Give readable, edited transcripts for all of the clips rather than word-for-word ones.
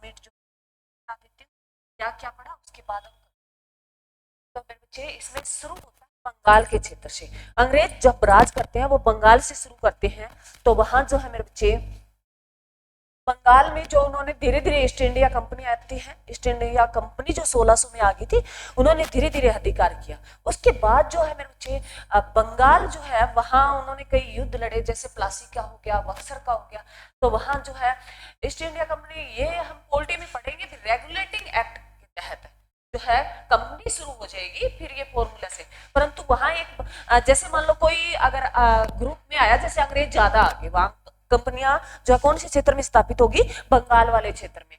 Minute जो बता देती हूँ क्या क्या पढ़ा, उसके बाद हम तो मेरे बच्चे इसमें शुरू होता है बंगाल के क्षेत्र से। अंग्रेज जब राज करते हैं वो बंगाल से शुरू करते हैं। तो वहां जो है मेरे बच्चे बंगाल में जो उन्होंने धीरे धीरे ईस्ट इंडिया कंपनी आती है, ईस्ट इंडिया कंपनी जो 1600 में आ गई थी, उन्होंने धीरे धीरे अधिकार किया। उसके बाद जो है मेरे बच्चे बंगाल जो है वहां उन्होंने कई युद्ध लड़े, जैसे प्लासी का हो गया, बक्सर का हो गया। तो वहां जो है ईस्ट इंडिया कंपनी, ये हम पोलिटी में पढ़ेंगे, रेगुलेटिंग एक्ट के तहत जो है कंपनी शुरू हो जाएगी फिर ये फॉर्मूला से। परंतु वहां एक जैसे मान लो कोई अगर ग्रुप में आया, जैसे अंग्रेज ज्यादा आगे, वहां कंपनियां जो है कौन से क्षेत्र में स्थापित होगी, बंगाल वाले क्षेत्र में।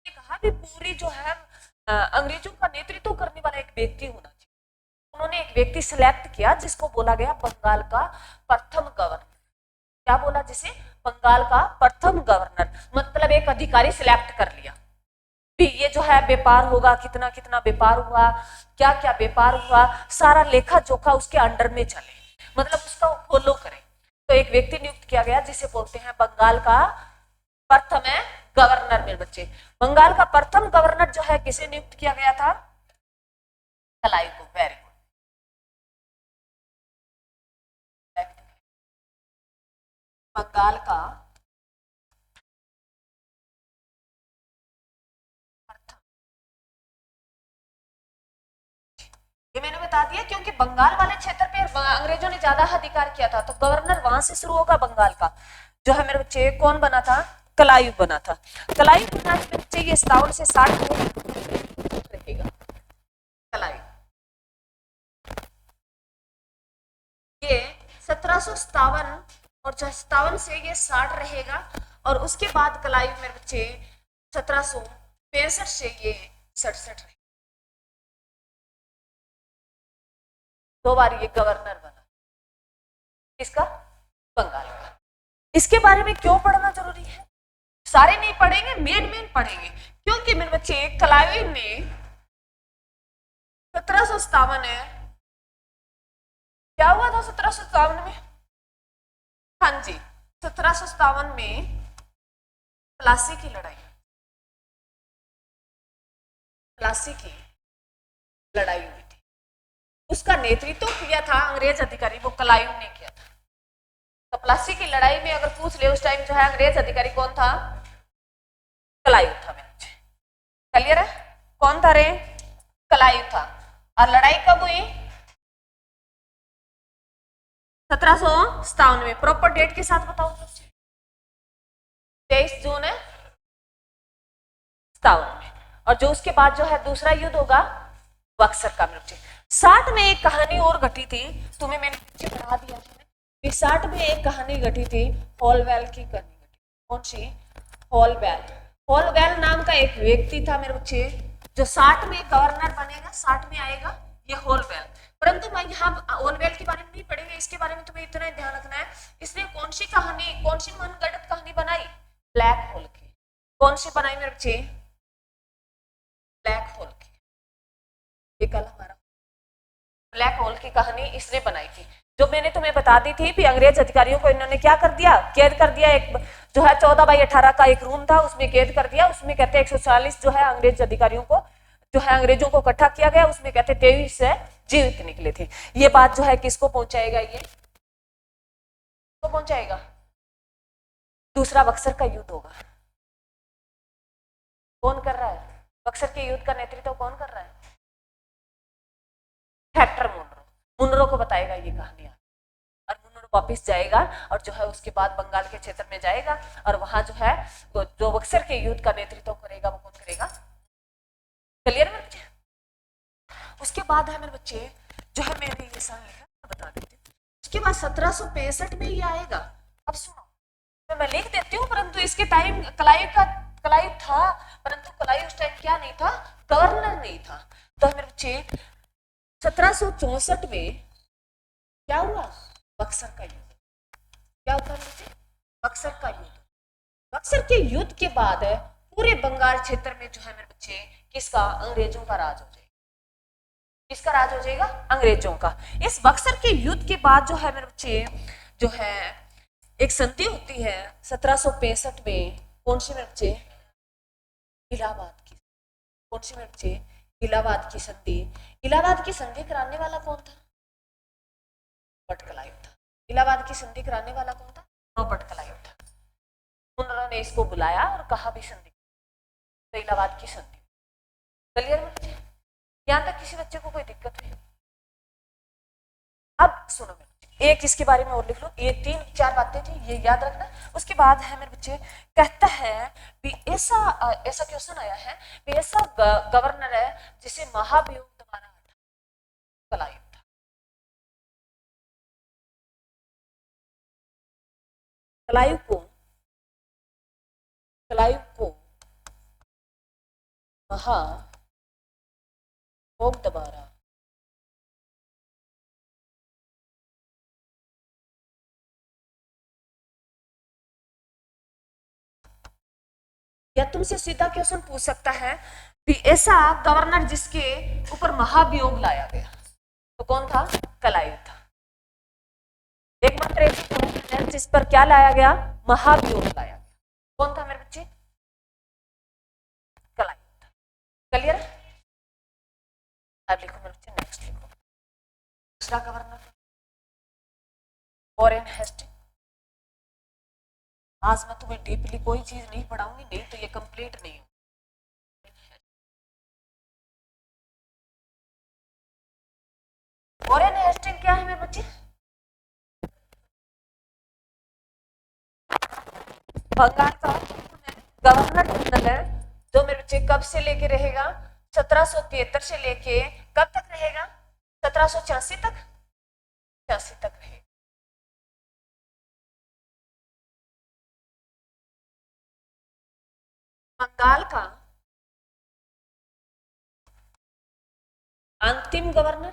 कहा भी पूरी जो है अंग्रेजों का नेतृत्व करने वाला एक व्यक्ति होना चाहिए। उन्होंने एक व्यक्ति सिलेक्ट किया जिसको बोला गया बंगाल का प्रथम गवर्नर। क्या बोला जिसे? बंगाल का प्रथम गवर्नर, मतलब एक अधिकारी सिलेक्ट कर लिया भी ये जो है व्यापार होगा, कितना कितना व्यापार हुआ, क्या क्या व्यापार हुआ, सारा लेखा जोखा उसके अंडर में चले, मतलब उसका फॉलो करें। तो एक व्यक्ति नियुक्त किया गया जिसे बोलते हैं बंगाल का प्रथम है गवर्नर। मेरे बच्चे, बंगाल का प्रथम गवर्नर जो है किसे नियुक्त किया गया था? कलाई को। Very good. बंगाल का ये मैंने बता दिया क्योंकि बंगाल वाले क्षेत्र पे अंग्रेजों ने ज्यादा अधिकार किया था, तो गवर्नर वहां से शुरू होगा बंगाल का। जो है मेरे बच्चे कौन बना था? कलायु बना था। कलायु बना मेरे बच्चे, ये 57 से 60 रहेगा कलायु। ये 1757 और 57 से ये 60 रहेगा, और उसके बाद कलायु मेरे बच्चे 1765 से ये 67 रहेगा। 2 बार ये गवर्नर बना। किसका? बंगाल का। इसके बारे में क्यों पढ़ना जरूरी है? सारे नहीं पढ़ेंगे, मेन मेन पढ़ेंगे, क्योंकि मेरे बच्चे कलायु ने 1757 है, क्या हुआ था 1757 में? हाँ जी, 1757 में प्लासी की लड़ाई, प्लासी की लड़ाई हुई थी। उसका नेतृत्व किया था अंग्रेज अधिकारी, वो कलायु ने किया था। तो प्लासी की लड़ाई में अगर पूछ ले उस टाइम जो है अंग्रेज अधिकारी कौन था? कलायु था। मेरे क्लियर है? कौन था रे? कलायु था। और लड़ाई कब हुई? 1757 में। प्रॉपर डेट के साथ बताओ। 23 जून है 57 में। और जो उसके बाद जो है दूसरा युद्ध होगा बक्सर का। मिर्ची 60 में एक कहानी और घटी थी, तुम्हें मैंने पीछे पढ़ा दिया था। 60 में एक कहानी घटी थी, हॉलवेल की कहानी घटी। कौन सी? हॉलवेल। हॉलवेल नाम का एक व्यक्ति था मेरे बच्चे, जो 60 में गवर्नर बनेगा, 60 में आएगा ये हॉलवेल। परंतु मैं यहाँ हॉलवेल के बारे में नहीं पढ़ेंगे, इसके बारे में तुम्हें इतना ध्यान रखना है। इसने कौन सी कहानी, कौन सी मनगढ़ंत कहानी बनाई? ब्लैक होल की। कौन सी बनाई मेरे बच्चे? ब्लैक होल की। ये कल हमारा ब्लैक होल की कहानी इसने बनाई थी, जो मैंने तुम्हें बता दी थी कि अंग्रेज अधिकारियों को इन्होंने क्या कर दिया? कैद कर दिया। एक जो है 14/18 का एक रूम था, उसमें कैद कर दिया। उसमें कहते हैं 140 जो है अंग्रेज अधिकारियों को, जो है अंग्रेजों को इकट्ठा किया गया। उसमें कहते 23 है जीवित निकले थे। ये बात जो है किसको पहुंचाएगा? ये तो पहुंचाएगा दूसरा बक्सर का युद्ध होगा। कौन कर रहा है? बक्सर के युद्ध का नेतृत्व कौन कर रहा है? Hector Munro. मुनरो को बताएगा ये कहानी, और मुनरो वापिस जाएगा और जो है उसके बाद बंगाल के क्षेत्र में जाएगा, और वहां जो है जो बक्सर के युद्ध का नेतृत्व करेगा वो कौन करेगा? क्लियर मेरे बच्चे? उसके बाद है मेरे बच्चे जो है, मैंने ये साल लिखा बता देती हूँ। उसके बाद 1765 में ये आएगा। अब सुनो, तो मैं लिख देती हूँ, परंतु इसके टाइम कलायु था, परंतु कलायु उस टाइम क्या नहीं था? गवर्नर नहीं था। तो मेरे बच्चे 1764 में क्या हुआ? बक्सर का युद्ध। क्या होता है? बक्सर का युद्ध। बक्सर के युद्ध के बाद पूरे बंगाल क्षेत्र में जो है मेरे बच्चे किसका? अंग्रेजों का राज हो जाएगा। किसका राज हो जाएगा? अंग्रेजों का। इस बक्सर के युद्ध के बाद जो है मेरे बच्चे जो है एक संधि होती है 1765 में। कौन सी मेरे बच्चे? इलाहाबाद की, कौन सी मेरे बच्चे, इलाहाबाद की संधि। इलाहाबाद की संधि कराने वाला कौन था, रॉबर्ट क्लाइव था। इलाहाबाद की संधि कराने वाला कौन था, रॉबर्ट क्लाइव था। उन्होंने इसको बुलाया और कहा भी संधि, तो इलाहाबाद की संधि। क्लियर बच्चे, यहाँ तक किसी बच्चे को कोई दिक्कत हुई? अब सुनो मेरे बच्चे, एक इसके बारे में और लिख लो, ये 3-4 बातें थी, ये याद रखना। उसके बाद है मेरे बच्चे, कहता है भी ऐसा ऐसा क्वेश्चन आया है भी ऐसा गवर्नर है जिसे महाभियोग द्वारा हटा, क्लाइव था। क्लाइव को महाभियोग द्वारा या तुमसे सीधा क्वेश्चन पूछ सकता है कि ऐसा गवर्नर जिसके ऊपर महाभियोग लाया गया, तो कौन था, क्लाइव था। एकमात्र ऐसा गवर्नर है जिस पर क्या लाया गया, महाभियोग लाया गया, कौन था मेरे बच्चे, क्लाइव था। क्लियर? अब लिखो मेरे बच्चे, नेक्स्ट लिखो, दूसरा गवर्नर वॉरेन हेस्टिंग। आज मैं तुम्हें डीपली कोई चीज नहीं पढ़ाऊंगी, नहीं तो ये कंप्लीट नहीं हो। वॉरेन हेस्टिंग क्या है मेरे बच्चे, बंगाल का गवर्नर जनरल है, जो मेरे बच्चे कब से लेके रहेगा, 1773 से लेके कब तक रहेगा, 1786 तक, 86 तक रहेगा। बंगाल का अंतिम गवर्नर,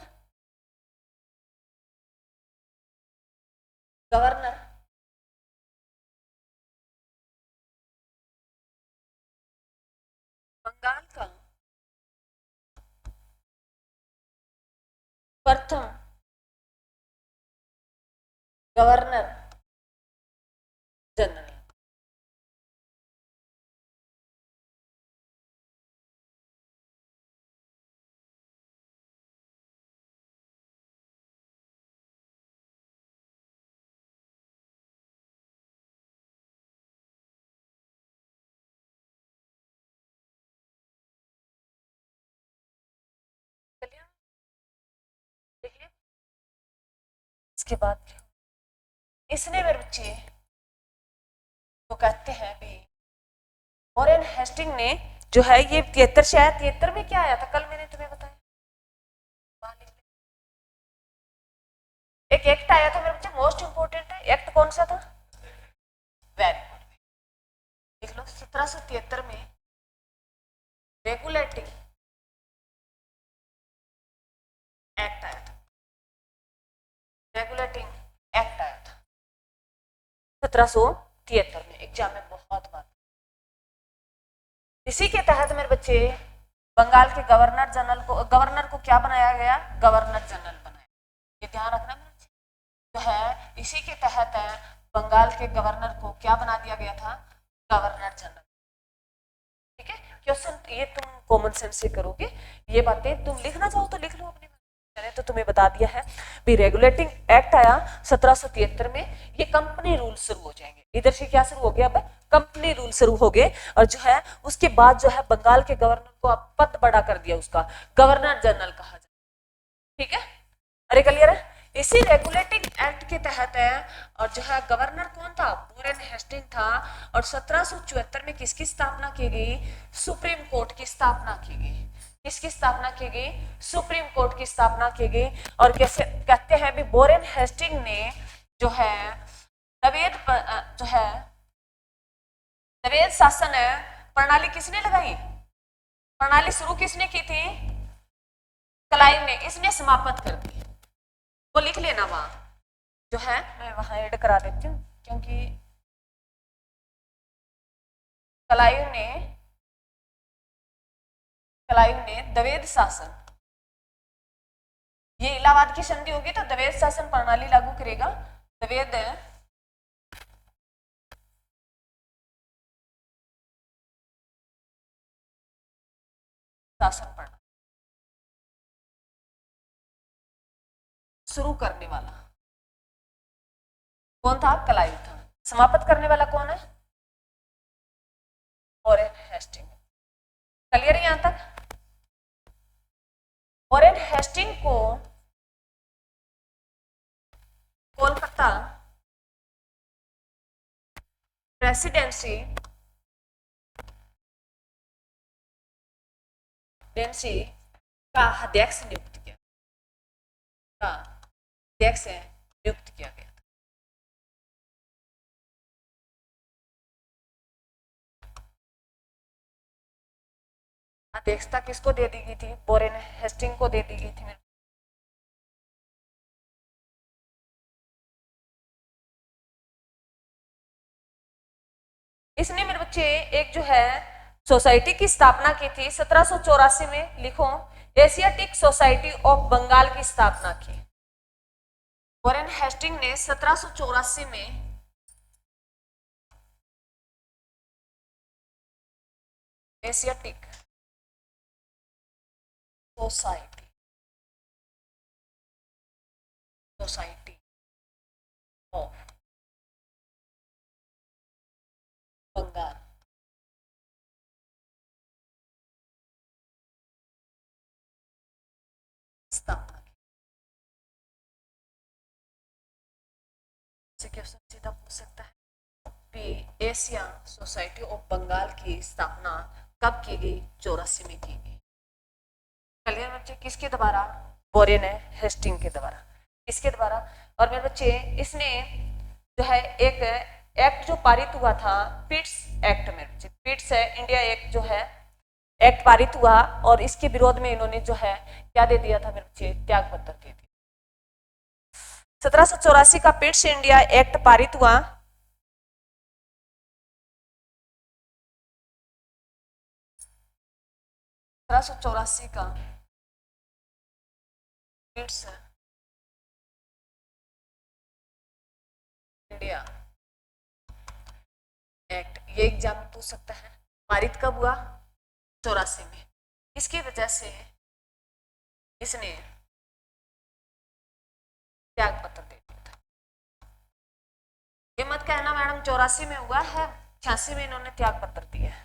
गवर्नर बंगाल का प्रथम गवर्नर जनरल। देखिए इसके बाद इसने मेरे बच्चे तो कहते हैं भी वॉरेन हेस्टिंग ने जो है ये 73 से आया, 73 में क्या आया था, कल मैंने तुम्हें बताया, एक एक्ट आया था मेरे बच्चे, मोस्ट इंपोर्टेंट है, एक्ट कौन सा था, वेरी गुड, देख लो 1773 में रेगुलेटिंग एक्ट आया था, रेगुलेटिंग एक्ट आया था 1773 में, एग्जाम में बहुत बार। इसी के तहत मेरे बच्चे बंगाल के गवर्नर को क्या बनाया गया, गवर्नर जनरल बनाया, ये ध्यान रखना मेरे बच्चे, जो है इसी के तहत बंगाल के गवर्नर को क्या बना दिया गया था, गवर्नर जनरल। ठीक है, क्वेश्चन ये तुम कॉमन सेंस से करोगे, ये बातें तुम लिखना चाहो तो लिख लो अपने, मैंने तो तुम्हें बता दिया है भी रेगुलेटिंग एक्ट आया 1773 में, ये कंपनी रूल शुरू हो जाएंगे, इधर से क्या शुरू हो गया, अब कंपनी रूल शुरू हो गए, और जो है उसके बाद जो है बंगाल के गवर्नर को अब पद बड़ा कर दिया, उसका गवर्नर जनरल कहा जाए। ठीक है, अरे क्लियर है, इसी रेगुलेटिंग एक्ट के तहत है, और जो है गवर्नर कौन था, वॉरेन हेस्टिंग था, और 1774 में किसकी स्थापना की गई, सुप्रीम कोर्ट की स्थापना की गई, किसकी स्थापना की गई, सुप्रीम कोर्ट की स्थापना की गई। और कैसे कहते हैं भी वॉरेन हेस्टिंग ने जो है जो है नवेद शासन प्रणाली किसने लगाई, प्रणाली शुरू किसने की थी, क्लाइव ने, इसने समाप्त कर दी, वो लिख लेना वहां, जो है मैं वहां ऐड करा देती हूँ, क्योंकि क्लाइव ने द्वैध शासन, ये इलाहाबाद की संधि होगी तो द्वैध शासन प्रणाली लागू करेगा, द्वैध शासन प्रणाली शुरू करने वाला कौन था? क्लाइव था। समाप्त करने वाला कौन है? Warren Hasting. क्लियर है यहां तक? वॉरेन हेस्टिंग को कोलकाता प्रेसिडेंसी का अध्यक्ष नियुक्त किया, का अध्यक्ष नियुक्त किया गया था। अध्यक्षता किसको दे दी गई थी? वॉरेन हेस्टिंग को दे दी गई थी। इसने मेरे बच्चे एक जो है सोसाइटी की स्थापना की थी 1784 में। लिखो, एशियाटिक सोसाइटी ऑफ बंगाल की स्थापना की। वॉरेन हेस्टिंग ने 1784 में एशियाटिक सोसाइटी ऑफ बंगाल स्थापना की। क्वेश्चन सीधा पूछ सकता है कि एशिया सोसाइटी ऑफ बंगाल की स्थापना कब की गई? 84 में की गई। क्लियर बच्चे? किसके द्वारा? वॉरेन हेस्टिंग के द्वारा। इसके द्वारा। और मेरे बच्चे इसने जो है एक एक्ट जो पारित हुआ था, पिट्स एक्ट। मेरे बच्चे पिट्स है इंडिया एक्ट जो है एक्ट पारित हुआ और इसके विरोध में इन्होंने जो है क्या दे दिया था मेरे बच्चे? त्याग पत्र दे दिया। 1784 का पिट्स इंडिया एक्ट पारित हुआ। का पिट्स इंडिया एक्ट, ये एग्जाम पूछ सकता है। पारित कब हुआ? 84 में। इसकी वजह से इसने त्याग पत्र दे दिया था। ये मत कहना मैडम 84 में हुआ है, 86 में इन्होंने त्याग पत्र दिया है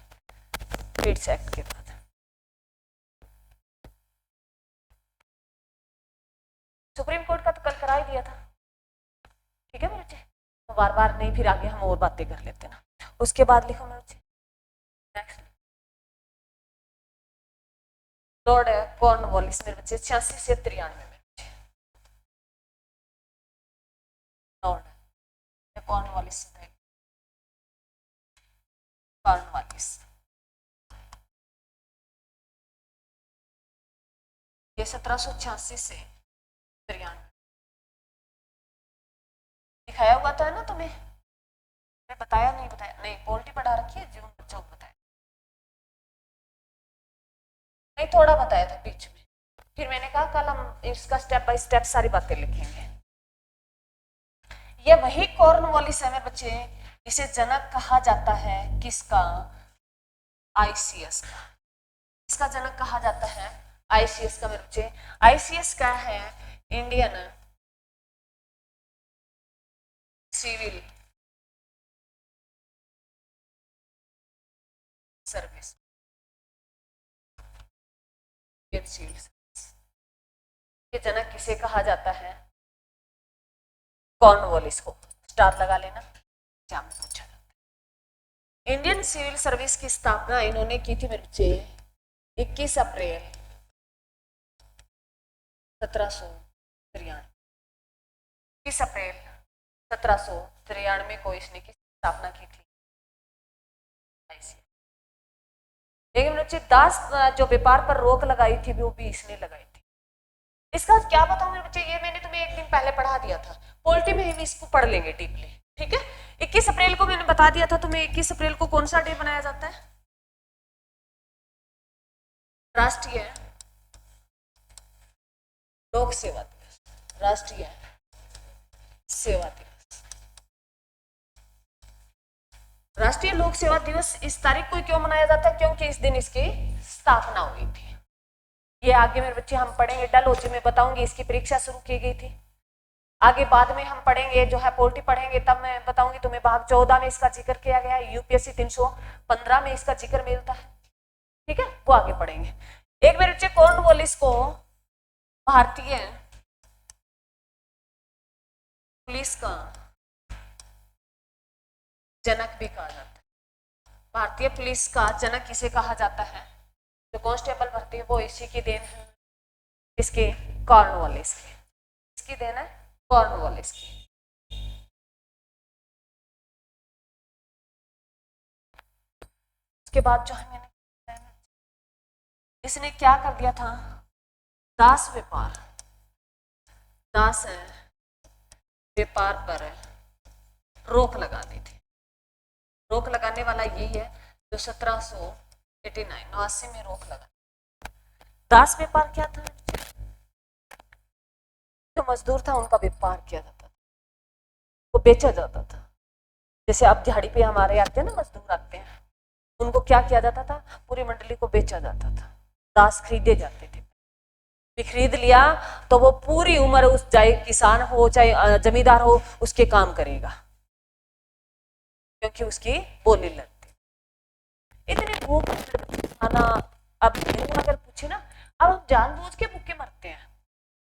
पिट्स एक्ट के बाद। सुप्रीम कोर्ट का तो कल करा ही दिया था। ठीक है मेरे बच्चे, तो बार बार नहीं, फिर आगे हम और बातें कर लेते ना। उसके बाद लिखो मेरे बच्चे नेक्स्ट, लॉर्ड कॉर्नवालिस मेरे बच्चे 86 से 93 में। लॉर्ड कॉर्नवालिस ये 1786 से 93 दिखाया हुआ तो है ना तुम्हें? मैं बताया नहीं? बताया नहीं? पॉलिटी पढ़ा रखी है, जीवन बच्चों को बताया नहीं? थोड़ा बताया था बीच में, फिर मैंने कहा कल हम इसका स्टेप बाय स्टेप सारी बातें लिखेंगे। ये वही कॉर्नवालिस है मेरे बच्चे, इसे जनक कहा जाता है किसका? आईसीएस का। इसका जनक कहा जाता है आईसीएस का मेरे बच्चे। आईसीएस का है इंडियन सिविल सर्विस। ये जनक किसे कहा जाता है? कॉर्नवालिस को। स्टार लगा लेना, एग्जाम में पूछा जाता है। इंडियन सिविल सर्विस की स्थापना इन्होंने की थी मेरे बच्चे 21 अप्रैल 1793। 21 अप्रैल 1793 को इसने की स्थापना की थी। लेकिन बच्चे दास जो व्यापार पर रोक लगाई थी वो भी इसने लगाई थी। इसका क्या बताऊं मेरे बच्चे, ये मैंने तुम्हें एक दिन पहले पढ़ा दिया था, पॉलिटी में हम इसको पढ़ लेंगे डीपली। ठीक है, 21 अप्रैल को मैंने बता दिया था तुम्हें। 21 अप्रैल को कौन सा डे मनाया जाता है? राष्ट्रीय लोक सेवा दिवस। राष्ट्रीय सेवा दिवस। राष्ट्रीय लोक सेवा दिवस इस तारीख को क्यों मनाया जाता है? क्योंकि इस दिन इसकी स्थापना हुई थी। ये आगे मेरे बच्चे हम पढ़ेंगे, डलहौजी में बताऊंगी इसकी परीक्षा शुरू की गई थी। आगे बाद में हम पढ़ेंगे जो है पोल्ट्री पढ़ेंगे, तब मैं बताऊंगी तुम्हें भाग 14 में इसका जिक्र किया गया है, यूपीएससी 315 में इसका जिक्र मिलता है। ठीक है, वो आगे पढ़ेंगे। एक मेरे बच्चे कॉर्नवालिस को भारतीय पुलिस का जनक भी कहा जाता है। भारतीय पुलिस का जनक किसे कहा जाता है? जो कांस्टेबल भर्ती है वो इसी की देन है, इसके कॉर्नवालिस की। इसकी देन है कॉर्नवालिस की। उसके बाद जो है मैंने इसने क्या कर दिया था, दास व्यापार, दास है व्यापार पर रोक लगा दी थी। रोक लगाने वाला यही है जो 1789 में रोक लगा। दास व्यापार क्या था? जो मजदूर था उनका व्यापार किया जाता था, वो बेचा जाता था। जैसे अब दिहाड़ी पे हमारे आते हैं ना मजदूर आते हैं, उनको क्या किया जाता था, पूरी मंडली को बेचा जाता था। दास खरीदे जाते थे, खरीद लिया तो वो पूरी उम्र उस चाहे किसान हो चाहे जमींदार हो उसके काम करेगा, क्योंकि उसकी बोली लगती। इतने भूख खाना। अब अगर पूछे ना, अब हम जानबूझ के भूखे मरते हैं।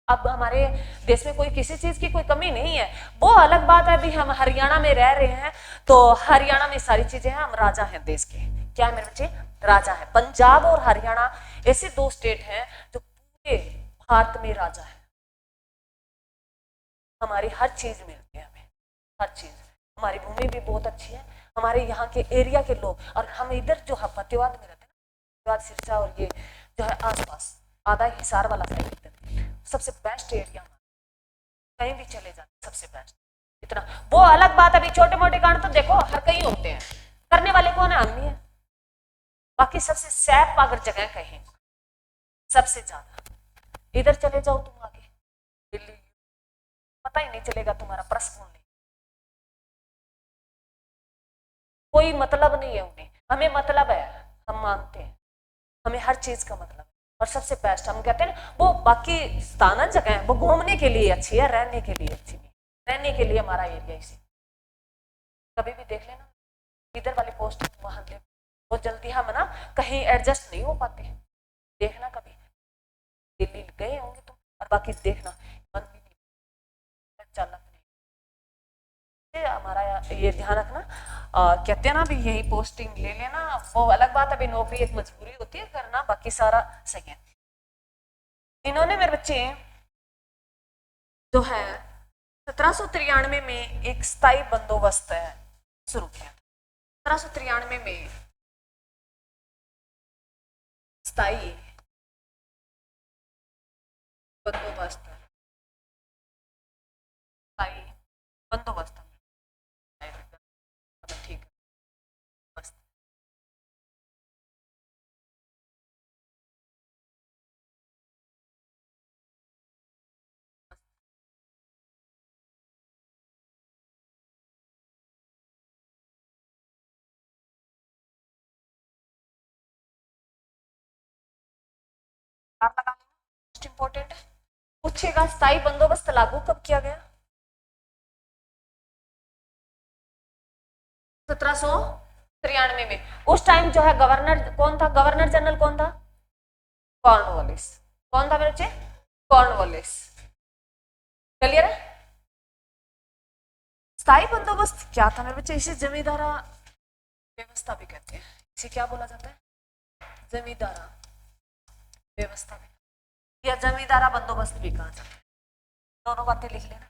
अब हमारे देश में कोई किसी चीज की कोई कमी नहीं है, वो अलग बात है। अभी हम हरियाणा में रह रहे हैं तो हरियाणा में सारी चीजें हैं, हम राजा हैं देश के। क्या है मेरे बच्चे? राजा है। पंजाब और हरियाणा ऐसे दो स्टेट हैं जो पूरे भारत में राजा है। हमारी हर चीज मिलती है हमें, हर चीज। हमारी भूमि भी बहुत अच्छी है, हमारे यहाँ के एरिया के लोग। और हम इधर जो है फतेहाबाद में रहते हैं, फतेहाबाद सिरसा और ये जो है आसपास आधा हिसार वाला साइड, सबसे बेस्ट एरिया, कहीं भी चले जाते सबसे बेस्ट। इतना वो अलग बात है, अभी छोटे मोटे कांड तो देखो हर कहीं होते हैं, करने वाले कौन है? हम ही है। बाकी सबसे सैफ अगर जगह कहीं सबसे ज्यादा, इधर चले जाओ तुम आगे दिल्ली, पता ही नहीं चलेगा तुम्हारा पर्स कौन ले। कोई मतलब नहीं है उन्हें, हमें मतलब है, हम मानते हैं हमें हर चीज का मतलब है। और सबसे बेस्ट हम कहते हैं ना, वो बाकी स्थान जगह है वो घूमने के लिए अच्छी है, रहने के लिए अच्छी नहीं। रहने के लिए हमारा एरिया इसी, कभी भी देख लेना इधर वाली पोस्ट वहां देख, बहुत जल्दी हम ना कहीं एडजस्ट नहीं हो पाते। देखना कभी दिल्ली गए होंगे तुम, और बाकी देखना मन भी नहीं चलना नहीं। हमारा ये ध्यान रखना, कहते हैं ना भी यही पोस्टिंग ले लेना, वो अलग बात है, अभी नौकरी एक मजबूरी होती है करना, बाकी सारा सही है। इन्होंने मेरे बच्चे जो है 1793 में एक स्थायी बंदोबस्त शुरू किया। 1793 में स्थायी बंदोबस्त, स्थायी बंदोबस्त, ठीक है। लगा लेना, मोस्ट इंपोर्टेंट है। पूछेगा स्थायी बंदोबस्त लागू कब किया गया? 1793 में। उस टाइम जो है गवर्नर कौन था? गवर्नर जनरल कौन था? कॉर्नवालिस। कौन था मेरे बच्चे? कॉर्नवालिस। क्लियर है? स्थायी बंदोबस्त क्या था मेरे बच्चे? इसे जमींदारा व्यवस्था भी कहते हैं। इसे क्या बोला जाता है? जमींदारा व्यवस्था भी, या जमींदारा बंदोबस्त भी कहा जाता है। दोनों बातें लिख लेना,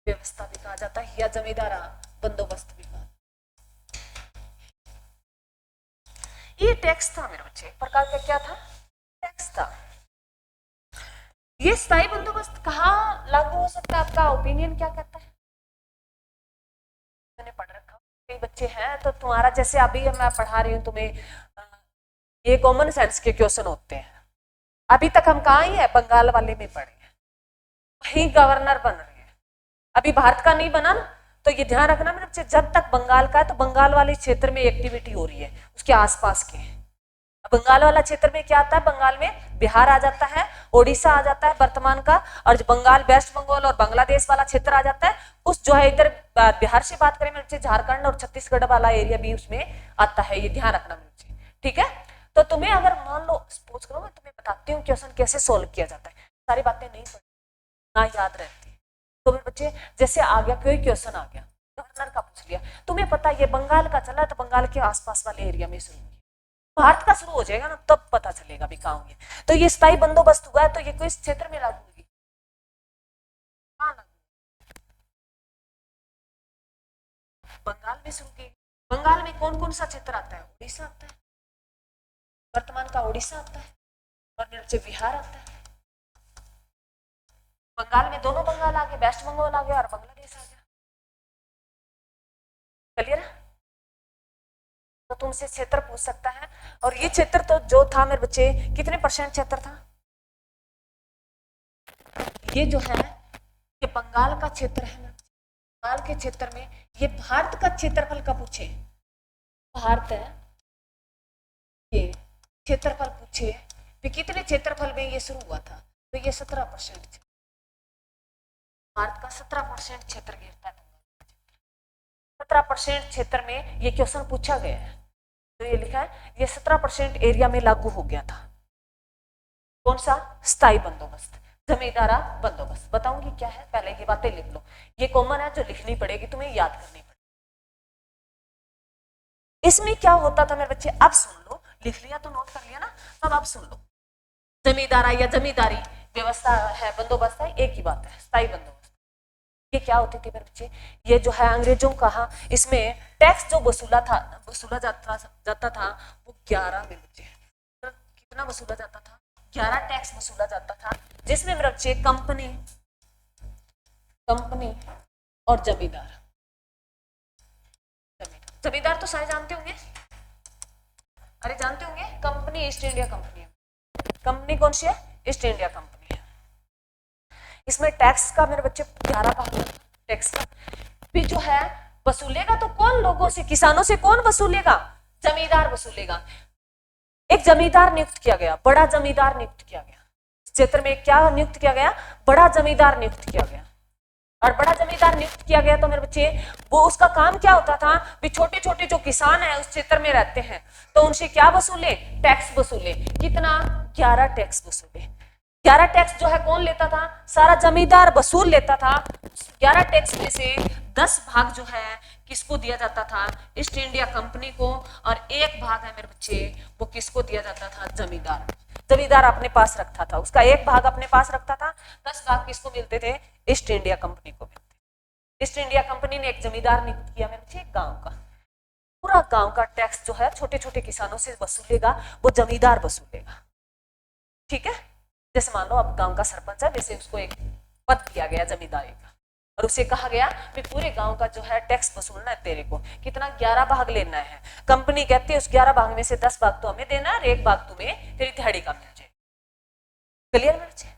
व्यवस्था भी कहा जाता है या जमींदारा बंदोबस्त भी कहा। ये टैक्स था मेरे बच्चे, एक प्रकार का क्या था? टैक्स था। ये स्थायी बंदोबस्त कहाँ लागू हो सकता है? आपका ओपिनियन क्या कहता है? मैंने पढ़ रखा, कई बच्चे हैं तो तुम्हारा जैसे अभी मैं पढ़ा रही हूँ तुम्हें, ये कॉमन सेंस के क्वेश्चन होते हैं। अभी तक हम कहाँ ही है, बंगाल वाले में पढ़े हैं, वही गवर्नर बन रहे हैं। अभी भारत का नहीं बना ना, तो ये ध्यान रखना मेरे बच्चे, जब तक बंगाल का है तो बंगाल वाले क्षेत्र में एक्टिविटी हो रही है, उसके आसपास के बंगाल वाला क्षेत्र में क्या आता है, बंगाल में बिहार आ जाता है, ओडिशा आ जाता है वर्तमान का, और जो बंगाल वेस्ट बंगाल और बांग्लादेश वाला क्षेत्र आ जाता है, उस जो है इधर बिहार से बात करें मुझे झारखंड और छत्तीसगढ़ वाला एरिया भी उसमें आता है, ये ध्यान रखना मुझे, ठीक है। तो तुम्हें अगर मान लो सपोज करो मैं तुम्हें बताती हूँ क्वेश्चन कैसे सोल्व किया जाता है, सारी बातें नहीं पढ़ी ना याद रहती, तो मेरे बच्चे जैसे आ गया कोई क्वेश्चन आ गया गवर्नर का पूछ लिया, तुम्हें पता ये बंगाल का चला तो बंगाल के आसपास वाले एरिया में शुरू, भारत का शुरू हो जाएगा ना तब पता चलेगा भी कहाँ होंगे। तो ये स्थायी बंदोबस्त हुआ है तो ये कोई क्षेत्र में लागू होगी, हाँ बंगाल में शुरू की। बंगाल में कौन कौन सा क्षेत्र आता है, उड़ीसा आता है, वर्तमान का उड़ीसा आता है, और नीचे बिहार आता है। बंगाल में दोनों बंगाल आ गए, वेस्ट बंगाल आ गया और बांग्लादेश आ गया, क्लियर है। तो तुमसे क्षेत्र पूछ सकता है, और ये क्षेत्र तो जो था मेरे बच्चे कितने परसेंट क्षेत्र था, ये जो है ये बंगाल का क्षेत्र है ना, बंगाल के क्षेत्र में ये भारत का क्षेत्रफल का पूछे, भारत है ये क्षेत्रफल पूछे कि कितने क्षेत्रफल में ये शुरू हुआ था, तो ये 17%, भारत का 17% क्षेत्र घेरता है, 17% क्षेत्र में ये क्वेश्चन पूछा गया है, तो ये लिखा है ये 17% एरिया में लागू हो गया था, कौन सा, स्थायी बंदोबस्त, जमींदारा बंदोबस्त। बताऊंगी क्या है, पहले ये बातें लिख लो, ये कॉमन है जो लिखनी पड़ेगी, तुम्हें याद करनी पड़ेगी। इसमें क्या होता था मेरे बच्चे, अब सुन लो, लिख लिया तो नोट कर लिया ना, तब अब सुन लो, जमींदारा या जमींदारी व्यवस्था है, बंदोबस्त है, एक ही बात है, स्थायी बंदोबस्त। ये क्या होती थी मेरे बच्चे, ये जो है अंग्रेजों का, इसमें टैक्स जो वसूला जाता था वो 11 मेरे बच्चे, कितना वसूला जाता था, 11 टैक्स वसूला जाता था, जिसमें मेरे बच्चे कंपनी और जमींदार, जमींदार तो सारे जानते होंगे, अरे जानते होंगे, company east India company, company कौन सी है, ईस्ट इंडिया कंपनी है। इसमें टैक्स का मेरे बच्चे 11 भाग, टैक्स का भी जो है वसूलेगा तो कौन, लोगों से, किसानों से कौन वसूलेगा, जमींदार वसूलेगा। एक जमींदार नियुक्त किया गया, बड़ा जमींदार नियुक्त किया गया, क्षेत्र में क्या नियुक्त किया गया, बड़ा जमींदार नियुक्त किया गया, और बड़ा जमींदार नियुक्त किया गया तो मेरे बच्चे वो उसका काम क्या होता था भी छोटे छोटे जो किसान है उस क्षेत्र में रहते हैं तो उनसे क्या वसूले, टैक्स वसूले, कितना, 11 टैक्स वसूले। 11 टैक्स जो है कौन लेता था, सारा जमींदार वसूल लेता था। 11 टैक्स में से 10 भाग जो है किसको दिया जाता था, ईस्ट इंडिया कंपनी को, और 1 भाग है मेरे बच्चे वो किसको दिया जाता था, जमींदार, जमींदार अपने पास रखता था, उसका 1 भाग अपने पास रखता था, 10 भाग किसको मिलते थे, ईस्ट इंडिया कंपनी को मिलते। ईस्ट इंडिया कंपनी ने एक जमींदार नियुक्त किया मेरे बच्चे, गांव का, पूरा गांव का टैक्स जो है छोटे छोटे किसानों से वसूलेगा, वो जमींदार वसूलेगा, ठीक है। जैसे मान लो अब गांव का सरपंच है, वैसे उसको एक पद दिया गया जमींदारी का, और उसे कहा गया कि पूरे गांव का जो है टैक्स वसूलना है, तेरे को कितना, 11 भाग लेना है। कंपनी कहती है उस 11 भाग में से 10 भाग तो हमें देना है और 1 भाग तुम्हें तेरी दिहाड़ी का मिल जाए, क्लियर मेरे बच्चे।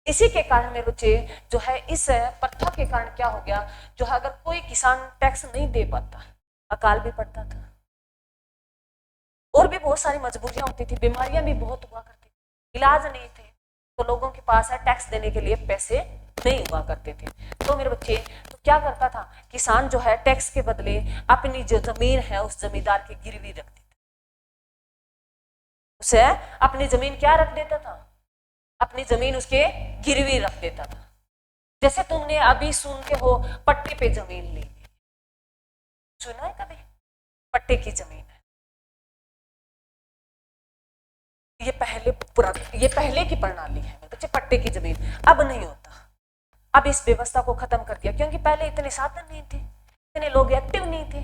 इसी के कारण मेरे बच्चे जो है इस प्रथा के कारण क्या हो गया, जो है अगर कोई किसान टैक्स नहीं दे पाता, अकाल भी पड़ता था, और भी बहुत सारी मजबूरियां होती थी, बीमारियां भी बहुत हुआ करती थी, इलाज नहीं थे, तो लोगों के पास है टैक्स देने के लिए पैसे नहीं हुआ करते थे। तो मेरे बच्चे तो क्या करता था, किसान जो है टैक्स के बदले अपनी जो जमीन है उस जमींदार की गिरवी रख देता, उसे अपनी जमीन क्या रख देता था, अपनी जमीन उसके गिरवी रख देता था। जैसे तुमने अभी सुनते हो पट्टे पे जमीन ली, सुना है कभी, पट्टे की जमीन है, ये पहले की प्रणाली है बच्चे, पट्टे की जमीन, अब नहीं होता, अब इस व्यवस्था को खत्म कर दिया, क्योंकि पहले इतने साधन नहीं थे, इतने लोग एक्टिव नहीं थे।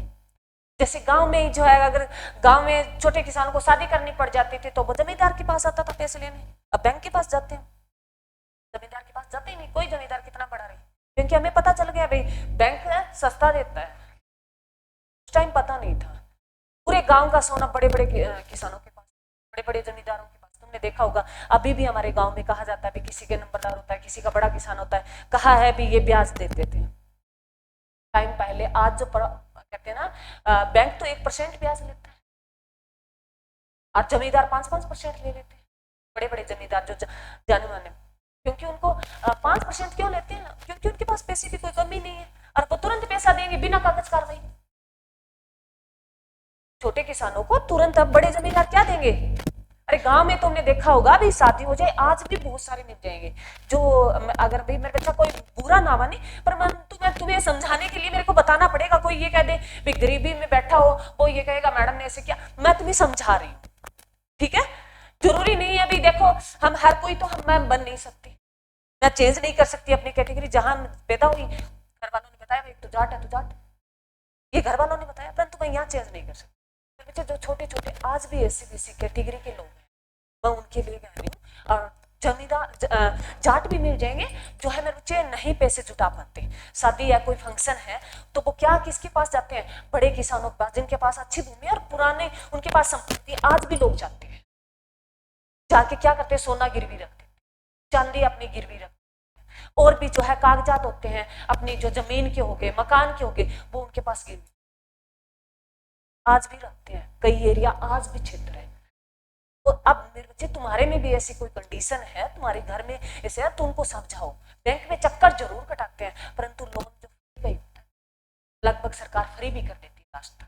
जैसे गांव में जो है अगर गांव में छोटे किसानों को शादी करनी पड़ जाती थी तो वो जमींदार के पास आता था पैसे लेने, अब बैंक के पास जाते हैं, जमींदार के पास जाते ही नहीं, कोई जमींदार कितना बड़ा रही, क्योंकि हमें पता चल गया भाई बैंक सस्ता देता है, उस टाइम पता नहीं था। पूरे गांव का सोना बड़े बड़े किसानों के पास, बड़े बड़े जमींदारों के पास, तुमने देखा होगा अभी भी हमारे गांव में कहा जाता है भी किसी के नंबरदार होता है, किसी का बड़ा किसान होता है, कहा है भी ये ब्याज देते थे टाइम पहले, आज जो कहते हैं ना बैंक तो 1% ब्याज लेता है, और जमींदार 5-5% ले लेते हैं, बड़े बड़े जमींदार जो जाने माने, क्योंकि उनको 5% क्यों लेते हैं, क्योंकि उनके पास पैसे की कोई कमी नहीं है और वो तुरंत पैसा देंगे बिना कागज कार्रवाई। छोटे किसानों को तुरंत अब बड़े जमींदार क्या देंगे। अरे गांव में तुमने देखा होगा भी, शादी हो जाए आज भी बहुत सारे मिल जाएंगे जो, अगर भाई मेरे बच्चा कोई बुरा ना माने, पर मैं तुम्हें समझाने के लिए मेरे को बताना पड़ेगा। कोई ये कह दे भी गरीबी में बैठा हो, वो ये कहेगा मैडम ने ऐसे किया, मैं तुम्हें समझा रही हूँ, ठीक है। जरूरी नहीं है अभी देखो हम हर कोई तो हम मैं बन नहीं सकती, मैं चेंज नहीं कर सकती अपनी कैटेगरी जहां पैदा हुई। घर वालों ने बताया एक तो जाट है तो जाट, ये घर वालों ने बताया, परंतु मैं यहाँ चेंज नहीं कर सकती। बच्चे जो छोटे छोटे आज भी एससी बीसी कैटेगरी के लोग हैं, मैं उनके लिए कह रही हूँ। और जमींदार जाट भी मिल जाएंगे जो है मेरे बच्चे नहीं पैसे जुटा पाते, शादी या कोई फंक्शन है तो वो क्या किसके पास जाते हैं, बड़े किसानों के पास जिनके पास अच्छी भूमि और पुराने उनके पास संपत्ति, आज भी लोग जाते हैं, जाके क्या करते हैं, सोना गिरवी रखते, चांदी अपनी गिरवी रखते, और भी जो है कागजात होते हैं अपनी जो जमीन के हो गए, मकान के हो गए, वो उनके पास गिरवी आज भी रखते हैं। कई एरिया आज भी क्षेत्र है। तो अब मेरे बच्चे तुम्हारे में भी ऐसी कोई कंडीशन है, तुम्हारे घर में ऐसे है, तो उनको समझाओ। बैंक में चक्कर जरूर कटाते हैं, परंतु लोन जो फ्री लगभग सरकार फ्री भी कर देती है लास्ट तक।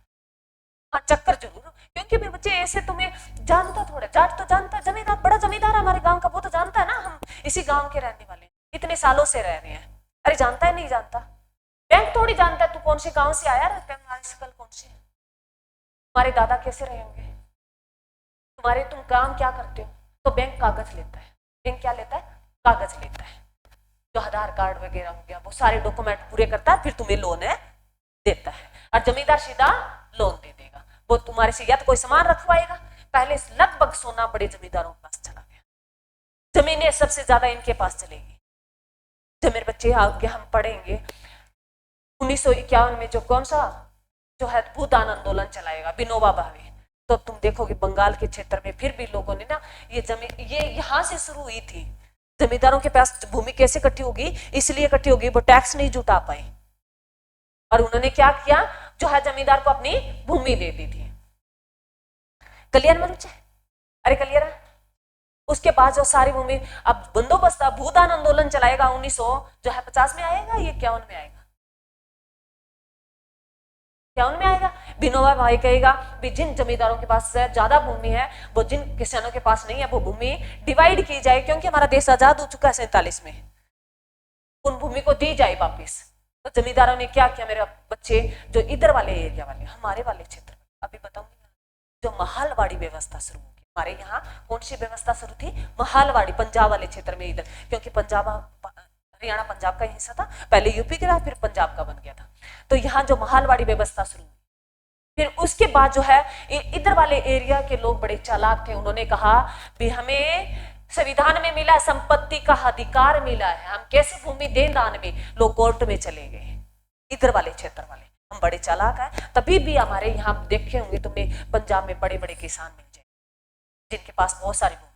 हाँ चक्कर जरूर, क्योंकि मेरे बच्चे ऐसे तुम्हें जानता थोड़ा, जाट तो जानता है, जमींदार बड़ा जमींदार है हमारे गांव का, वो तो जानता है ना, हम इसी गांव के रहने वाले इतने सालों से रह रहे हैं। अरे जानता है नहीं जानता, बैंक थोड़ी जानता है तू कौन से गांव से आया, तुम्हारी शकल कौन सी है, तुम्हारे दादा कैसे रहे होंगे, तुम्हारे तुम काम क्या करते हो, तो बैंक कागज लेता है। बैंक क्या लेता है, कागज लेता है, जो आधार कार्ड वगैरह हो गया वो सारे डॉक्यूमेंट पूरे करता है, फिर तुम्हें लोन है देता है। और जमींदार सीधा लोन दे देगा, वो तुम्हारे से या तो कोई सामान रखवाएगा। पहले लगभग सोना बड़े जमींदारों के पास चला गया, जमीनें सबसे ज्यादा इनके पास चलेगी। जब मेरे बच्चे आगे हम पढ़ेंगे 1951 में जो कौन सा जो है भूदान आंदोलन चलाएगा विनोबा भावे, तो तुम देखोगे बंगाल के क्षेत्र में फिर भी लोगों ने ना ये जमीन, ये यहां से शुरू हुई थी। जमींदारों के पास भूमि कैसे इकट्ठी होगी, इसलिए इकट्ठी होगी वो टैक्स नहीं जुटा पाए, और उन्होंने क्या किया, जो है जमींदार को अपनी भूमि दे दी थी। क्लियर मनुष्य, अरे क्लियर है। उसके बाद जो सारी भूमि अब बंदोबस्त, भूदान आंदोलन चलाएगा 1950 में आएगा, ये 51 में आएगा, 51 में आएगा। विनोबा भाई कहेगा भी जिन जमींदारों के पास ज्यादा भूमि है, वो जिन किसानों के पास नहीं है, वो भूमि डिवाइड की जाए, क्योंकि हमारा देश आजाद हो चुका है 47 में, उन भूमि को दी जाए वापिस। तो जमींदारों ने क्या किया मेरे बच्चे, जो इधर वाले एरिया वाले हमारे वाले क्षेत्र, अभी बताऊंगी, जो महलवाड़ी व्यवस्था शुरू होगी हमारे यहाँ। कौन सी व्यवस्था शुरू थी, महलवाड़ी, पंजाब वाले क्षेत्र में इधर, क्योंकि पंजाब हरियाणा पंजाब का हिस्सा था, पहले यूपी का फिर पंजाब का बन गया था, तो यहाँ जो महलवाड़ी व्यवस्था शुरू हुई। फिर उसके बाद जो है इधर वाले एरिया के लोग बड़े चालाक थे, उन्होंने कहा भी हमें संविधान में मिला संपत्ति का अधिकार मिला है, हम कैसे भूमि दें दान में, लोग कोर्ट में चले गए। इधर वाले क्षेत्र वाले हम बड़े चालाक हैं, तभी भी हमारे यहाँ देखे होंगे तुमने पंजाब में बड़े बड़े किसान मिल जाए जिनके पास बहुत सारी भूमि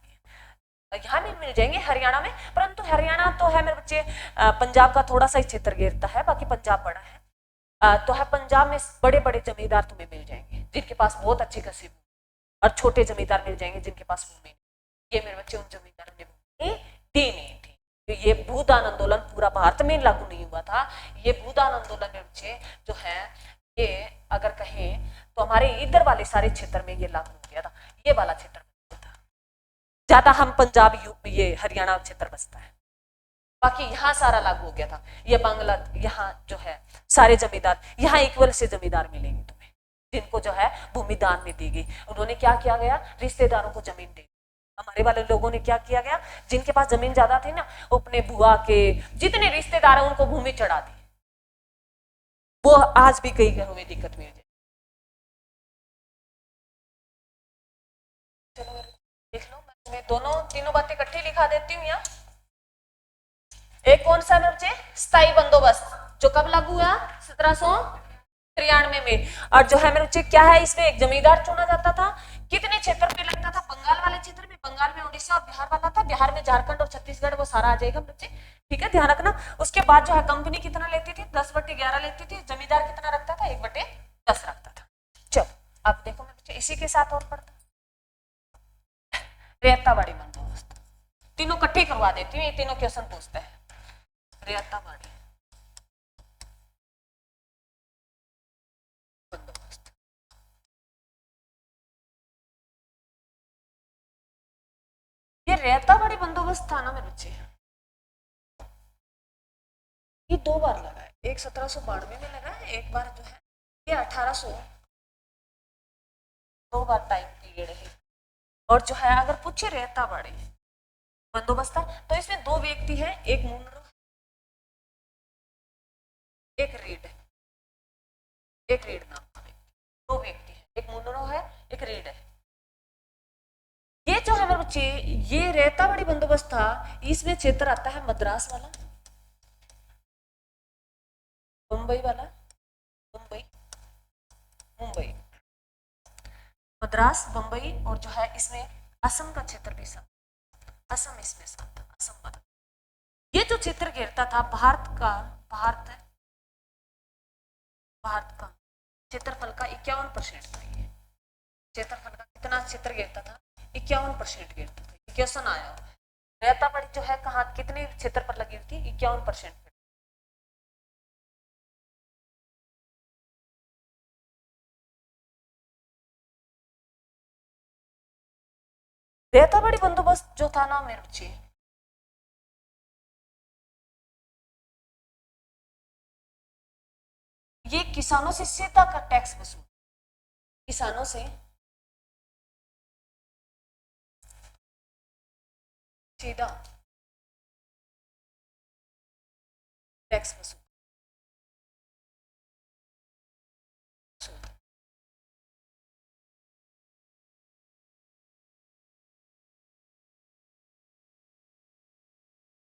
है, यहाँ भी मिल जाएंगे हरियाणा में, परंतु हरियाणा तो है मेरे बच्चे पंजाब का थोड़ा सा ही क्षेत्र घेरता है, बाकी पंजाब बड़ा है। तो है पंजाब में बड़े बड़े जमींदार तुम्हें मिल जाएंगे जिनके पास बहुत अच्छी खासी भूमि, और छोटे जमींदार मिल जाएंगे जिनके पास भूमि। ये मेरे बच्चे उन जमींदारों ने भूमि दी नहीं थी। तो ये भूदान आंदोलन पूरा भारत में लागू नहीं हुआ था, ये भूदान आंदोलन मेरे बच्चे जो है ये अगर कहें तो हमारे इधर वाले सारे क्षेत्र में ये लागू हो गया था, ये वाला क्षेत्र था ज्यादा, हम पंजाब यूपी ये हरियाणा क्षेत्र बसता है, बाकी यहाँ सारा लागू हो गया था। ये बांग्ला यहाँ जो है सारे जमींदार, यहाँ इक्वल से जमींदार मिलेंगे तुम्हें जिनको जो है भूमि दान में दी गई। उन्होंने क्या किया गया, रिश्तेदारों को जमीन दे, हमारे वाले लोगों ने क्या किया गया, जिनके पास जमीन ज्यादा थी ना, अपने बुआ के जितने रिश्तेदार हैं उनको भूमि चढ़ा दी। वो आज भी कई घरों में दिक्कत में हो जाए। चलो देख लो, मैं तुम्हें दोनों तीनों बातें इकट्ठी लिखा देती हूँ यहाँ। एक कौन सा बच्चे, स्थायी बंदोबस्त, जो कब लागू हुआ, 1793 में। और जो है मेरे बच्चे क्या है, इसमें एक जमींदार चुना जाता था, कितने क्षेत्र पे लगता था, बंगाल वाले क्षेत्र में, बंगाल में उड़ीसा और बिहार वाला था, बिहार में झारखंड और छत्तीसगढ़, वो सारा आ जाएगा बच्चे, ठीक है, ध्यान रखना। उसके बाद जो है कंपनी कितना लेती थी, 10/11 लेती थी, जमींदार कितना रखता था, 1/10 रखता था। चलो अब देखो मेरे बच्चे इसी के साथ और पढ़ता रेताबाड़ी बंदोबस्त। तीनों इकट्ठे करवा देती हूँ, ये तीनों क्वेश्चन पूछते हैं। रेताबाड़ी बंदोबस्त, ये रेताबाड़ी बंदोबस्त था ना मेरे बच्चे, ये 2 बार लगा है, एक 1792 में लगा है, एक बार जो है ये 1800, 2 बार टाइम पीरियड है। और जो है अगर पूछे रेताबाड़ी बंदोबस्त था तो इसमें 2 व्यक्ति हैं, एक मुनरो एक रीड है, एक रीड नाम का व्यक्ति, 2 व्यक्ति हैं, एक मुनरो है एक रीड है। ये जो है मेरे बच्चे, ये रेताबाड़ी बंदोबस्त था, इसमें क्षेत्र आता है मद्रास वाला, मुंबई वाला, मुंबई, मुंबई, मद्रास, मुंबई, और जो है इसमें असम का क्षेत्र भी था, असम इसमें था, असम वाला। ये जो क्षेत्र घेरता था भारत का, भारत भारत का क्षेत्रफल का 51% था। ये क्षेत्रफल का कितना क्षेत्र घेरता था, 51% घेरता था। क्वेश्चन आया रेताबाड़ी जो है कहाँ कितने क्षेत्र पर लगी हुई थी, 51%। रेताबाड़ी बंदोबस्त जो था ना मेरे बच्चे, ये किसानों से सीधा का टैक्स वसूल, किसानों से सीधा टैक्स वसूल।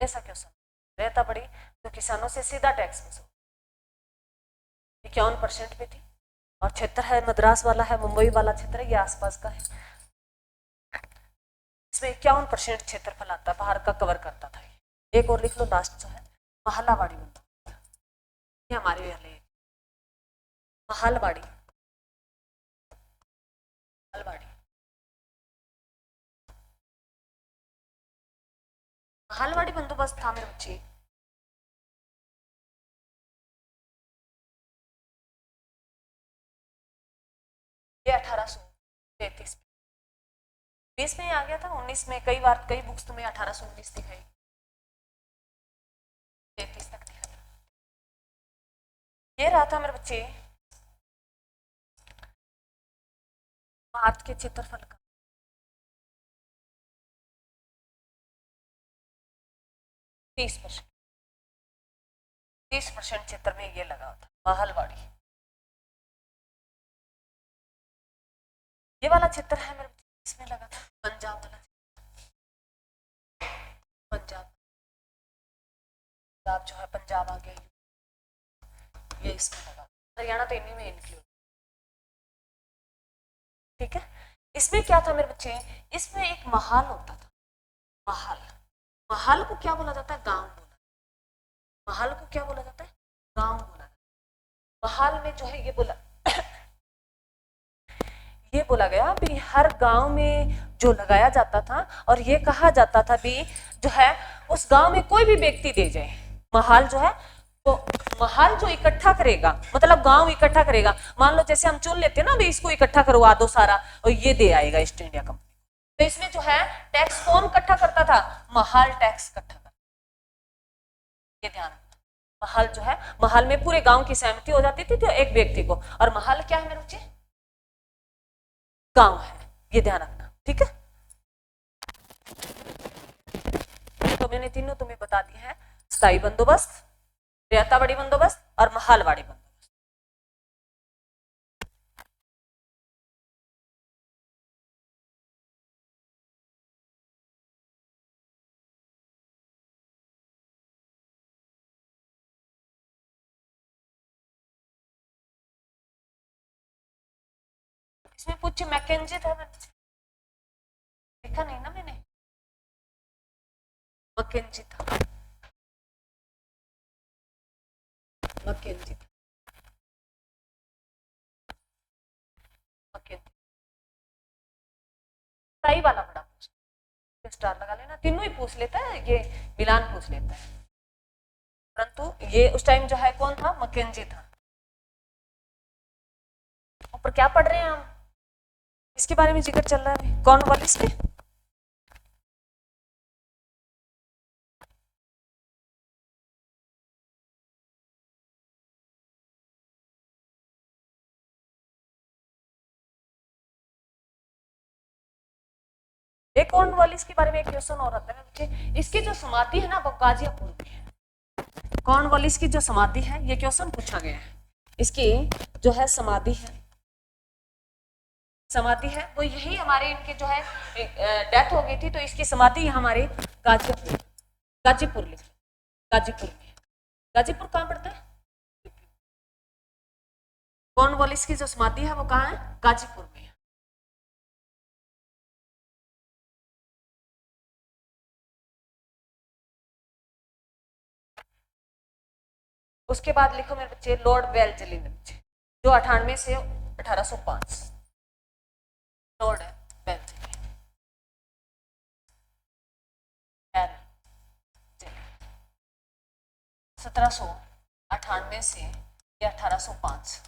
ऐसा क्वेश्चन, रेताबाड़ी तो किसानों से सीधा टैक्स वसूल, 51% पे थी, और क्षेत्र है मद्रास वाला है, मुंबई वाला क्षेत्र है, ये आसपास का है। इसमें 51% क्षेत्रफल आता है, बाहर का कवर करता था। एक और लिख लो लास्ट जो है महालावाड़ी बंदोबस्त, ये हमारे वाले महालवाड़ी, महालवाड़ी, महालवाड़ी बंदोबस्त था मेरे बच्चे। ये 1833 में, 20 में ही आ गया था, 19 में कई बार कई बुक्स तुम्हें 1819 दिखाई, 33 तक दिखाई। ये रहा था मेरे बच्चे भारत के क्षेत्रफल का 30%, 30% क्षेत्र में ये लगा था महालवाड़ी। ये वाला क्षेत्र है मेरे बच्चे, इसमें लगा था पंजाब वाला, पंजाब, पंजाब जो है पंजाब आ गया, ये इसमें लगा, हरियाणा तो इन्हीं में इंक्लूड। ठीक है, इसमें क्या था मेरे बच्चे, इसमें एक महाल होता था, महाल, महाल को क्या बोला जाता है, गांव बोला, महाल को क्या बोला जाता है, गांव बोला। महाल में जो है ये बोला गया भी हर गांव में जो लगाया जाता था, और ये कहा जाता था भी जो है उस गांव में कोई भी व्यक्ति दे जाए, महाल जो है तो महाल जो इकट्ठा करेगा, मतलब गांव इकट्ठा करेगा, मान लो जैसे हम चुन लेते हैं ना भी इसको इकट्ठा करवा दो सारा और ये दे आएगा ईस्ट इंडिया कंपनी, तो इसमें जो है टैक्स कौन इकट्ठा करता था, महाल टैक्स इकट्ठा करता, ये ध्यान, महाल जो है महाल में पूरे गांव की सहमति हो जाती थी तो एक व्यक्ति को, और महाल क्या है मेरे बच्चे, गांव है, ये ध्यान रखना। ठीक है, तो मैंने तीनों तुम्हें बता दिए हैं, स्थायी बंदोबस्त, रेताबाड़ी बंदोबस्त और महालवाड़ी बंदोबस्त। इसमें पूछे मैकेंजी था, देखा नहीं ना मैंने, मैकेंजी था, मैकेंजी था, मैकेंजी, सही वाला बड़ा पूछा, स्टार लगा लेना, तीनों ही पूछ लेता है, ये मिलान पूछ लेता है, परंतु ये उस टाइम जो है कौन था, मैकेंजी था। ऊपर क्या पढ़ रहे हैं हम, इसके बारे में जिक्र चल रहा है, कॉर्नवालिस के। एक कॉर्नवालिस के बारे में एक क्वेश्चन और आता है बच्चे, इसकी जो समाधि है ना वो गाजियापुर में है। कॉर्नवालिस की जो समाधि है, ये क्वेश्चन पूछा गया है, इसकी जो है समाधि है, समाधि है वो यही हमारे इनके जो है डेथ हो गई थी, तो इसकी समाधि हमारे गाजीपुर, गाजीपुर लिखे, गाजीपुर में। गाजीपुर कहाँ पड़ता है, कॉर्नवालिस की जो समाधि है वो कहाँ है, गाजीपुर में है। उसके बाद लिखो मेरे बच्चे लॉर्ड वेल्जली ने बच्चे, जो 98 से 1805, लॉर्ड वेल्जली 1798 से 1805।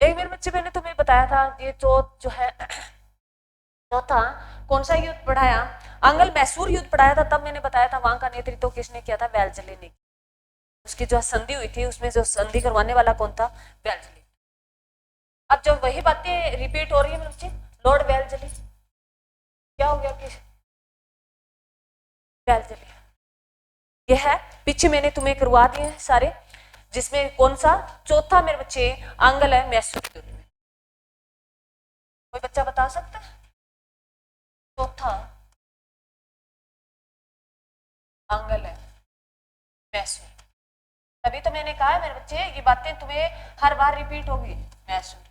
एक मेरे बच्चे, मैंने तुम्हें बताया था ये जो है चौथा कौन सा युद्ध पढ़ाया, आंग्ल मैसूर युद्ध पढ़ाया था, तब मैंने बताया था वहां का नेतृत्व किसने किया था, वेल्जली ने। उसकी जो संधि हुई थी उसमें जो संधि करवाने वाला कौन था, वेल्जली। अब जब वही बातें रिपीट हो रही है मुझे, लॉर्ड वेल्जली क्या हो गया कि वेल्जली, यह है पीछे मैंने तुम्हें करवा दिए हैं सारे, जिसमें कौन सा चौथा मेरे बच्चे आंग्ल है मैसूर युद्ध में, कोई बच्चा बता सकता है, चौथा आंग्ल है मैसूर। तभी तो मैंने कहा है मेरे बच्चे ये बातें तुम्हें हर बार रिपीट होगी, मैसूर।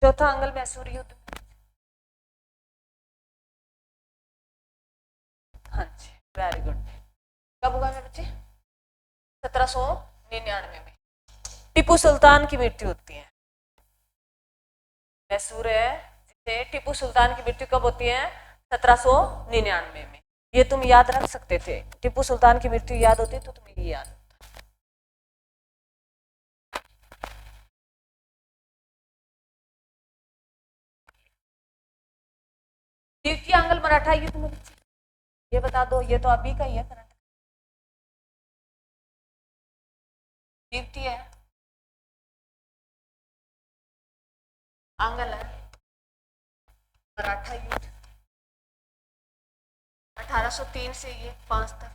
चौथा आंग्ल मैसूर युद्ध, हाँ जी वेरी गुड। कब हुआ मेरे बच्चे, 1799 में टीपू सुल्तान की मृत्यु होती है, मैसूर है जिसे टीपू सुल्तान की मृत्यु कब होती है, 1799 में। ये तुम याद रख सकते थे, टीपू सुल्तान की मृत्यु याद होती तो तुम्हें ये याद। द्वितीय आंग्ल मराठा युद्ध में ये बता दो, ये तो अभी का ही है करंट। द्वितीय आंग्ल है मराठा युद्ध 1803 से ये 5 तक,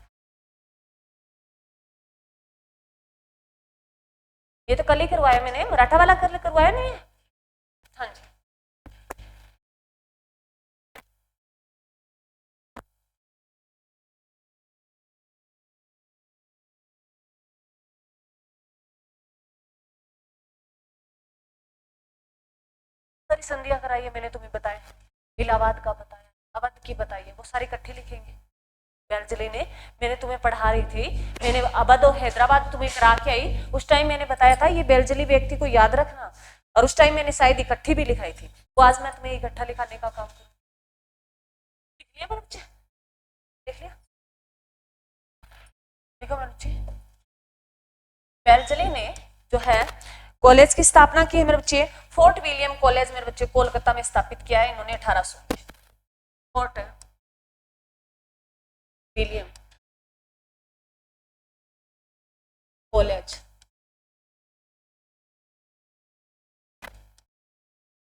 ये तो कल ही करवाया मैंने, मराठा वाला कल करवाया नहीं, हाँ जी। सारी संधियां कराई है मैंने तुम्हें बताया, इलाहाबाद का बताया, अवध की बताई है, वो सारी इकट्ठे लिखेंगे। वेल्जली ने, मैंने तुम्हें पढ़ा रही थी, मैंने अवध और हैदराबाद तुम्हें करा के आई, उस टाइम मैंने बताया था ये वेल्जली व्यक्ति को याद रखना, और उस टाइम मैंने शायद इकट्ठी भी लिखाई थी, वो आज मैं तुम्हें इकट्ठा लिखाने का काम करूँ। लिख लिया बच्चे, देख लिया, देखो बच्चे वेल्जली ने जो है कॉलेज की स्थापना की है मेरे बच्चे, फोर्ट विलियम कॉलेज मेरे बच्चे कोलकाता में स्थापित किया है इन्होंने 1800 में, फोर्ट विलियम कॉलेज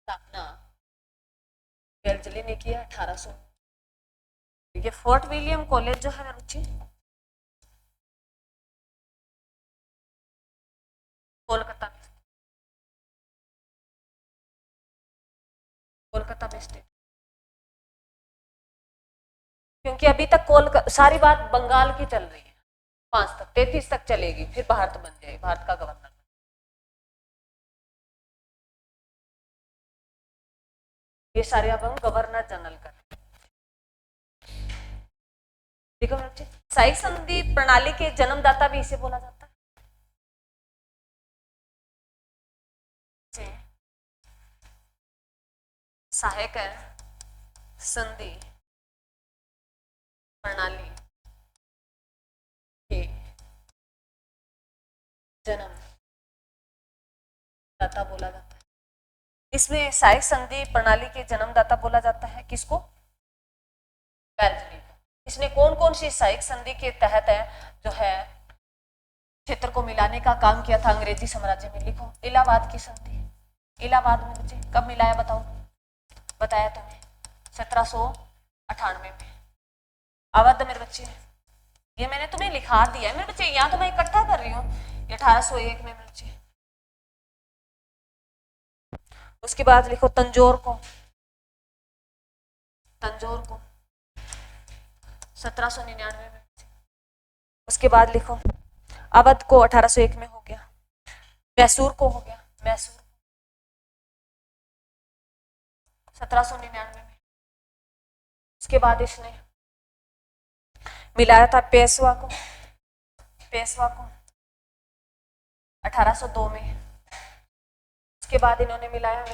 स्थापना वेल्जली ने किया 1800। ये फोर्ट विलियम कॉलेज जो है मेरे बच्चे कोलकाता में, कोलकाता में स्थित, क्योंकि अभी तक कोलकाता सारी बात बंगाल की चल रही है, 5 तक 33 तक चलेगी, फिर भारत बन जाए, भारत का गवर्नर, ये सारे अब हम गवर्नर जनरल कर देखो मेरे बच्चे, सहायक संधि प्रणाली के जन्मदाता भी इसे बोला जाता है। सहायक संधि प्रणाली के जन्मदाता बोला जाता है। इसमें सहायक संधि प्रणाली के जन्मदाता बोला जाता है किसको? बेल्जली को। इसने कौन कौन सी सहायक संधि के तहत है जो है क्षेत्र को मिलाने का काम किया था अंग्रेजी साम्राज्य में? लिखो, इलाहाबाद की संधि। इलाहाबाद में बच्चे कब मिलाया बताओ? बताया तुम्हें 1798 में। अवध मेरे बच्चे, ये मैंने तुम्हें लिखा दिया है मेरे बच्चे, यहाँ तो मैं इकट्ठा कर रही हूँ। 1801 में मेरे बच्चे। उसके बाद लिखो तंजौर को, तंजौर को 1799 में। उसके बाद लिखो अवध को 1801 में हो गया। मैसूर को हो गया, मैसूर 1799 में। उसके बाद इसने मिलाया था पेशवा को, पेशवा को 1802 में। उसके बाद इन्होंने मिलाया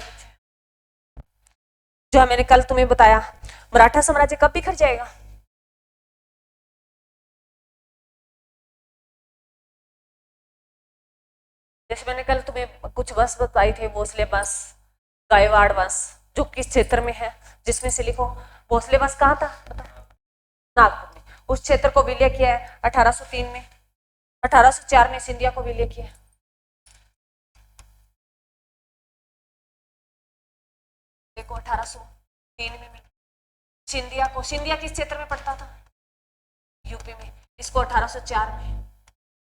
जो मैंने कल तुम्हें बताया, मराठा साम्राज्य कब बिखर जाएगा? जैसे मैंने कल तुम्हें कुछ वंश बताए थे, भोसले वंश, गायवाड़ वंश, जो किस क्षेत्र में है, जिसमें से लिखो भोसले वंश कहाँ था बताओ? नागपुर में। उस क्षेत्र को विलय किया है 1803 में। 1804 में सिंधिया को विलय किया। देखो 1803 में मिला सिंधिया को। सिंधिया किस क्षेत्र में पड़ता था? यूपी में। इसको 1804 में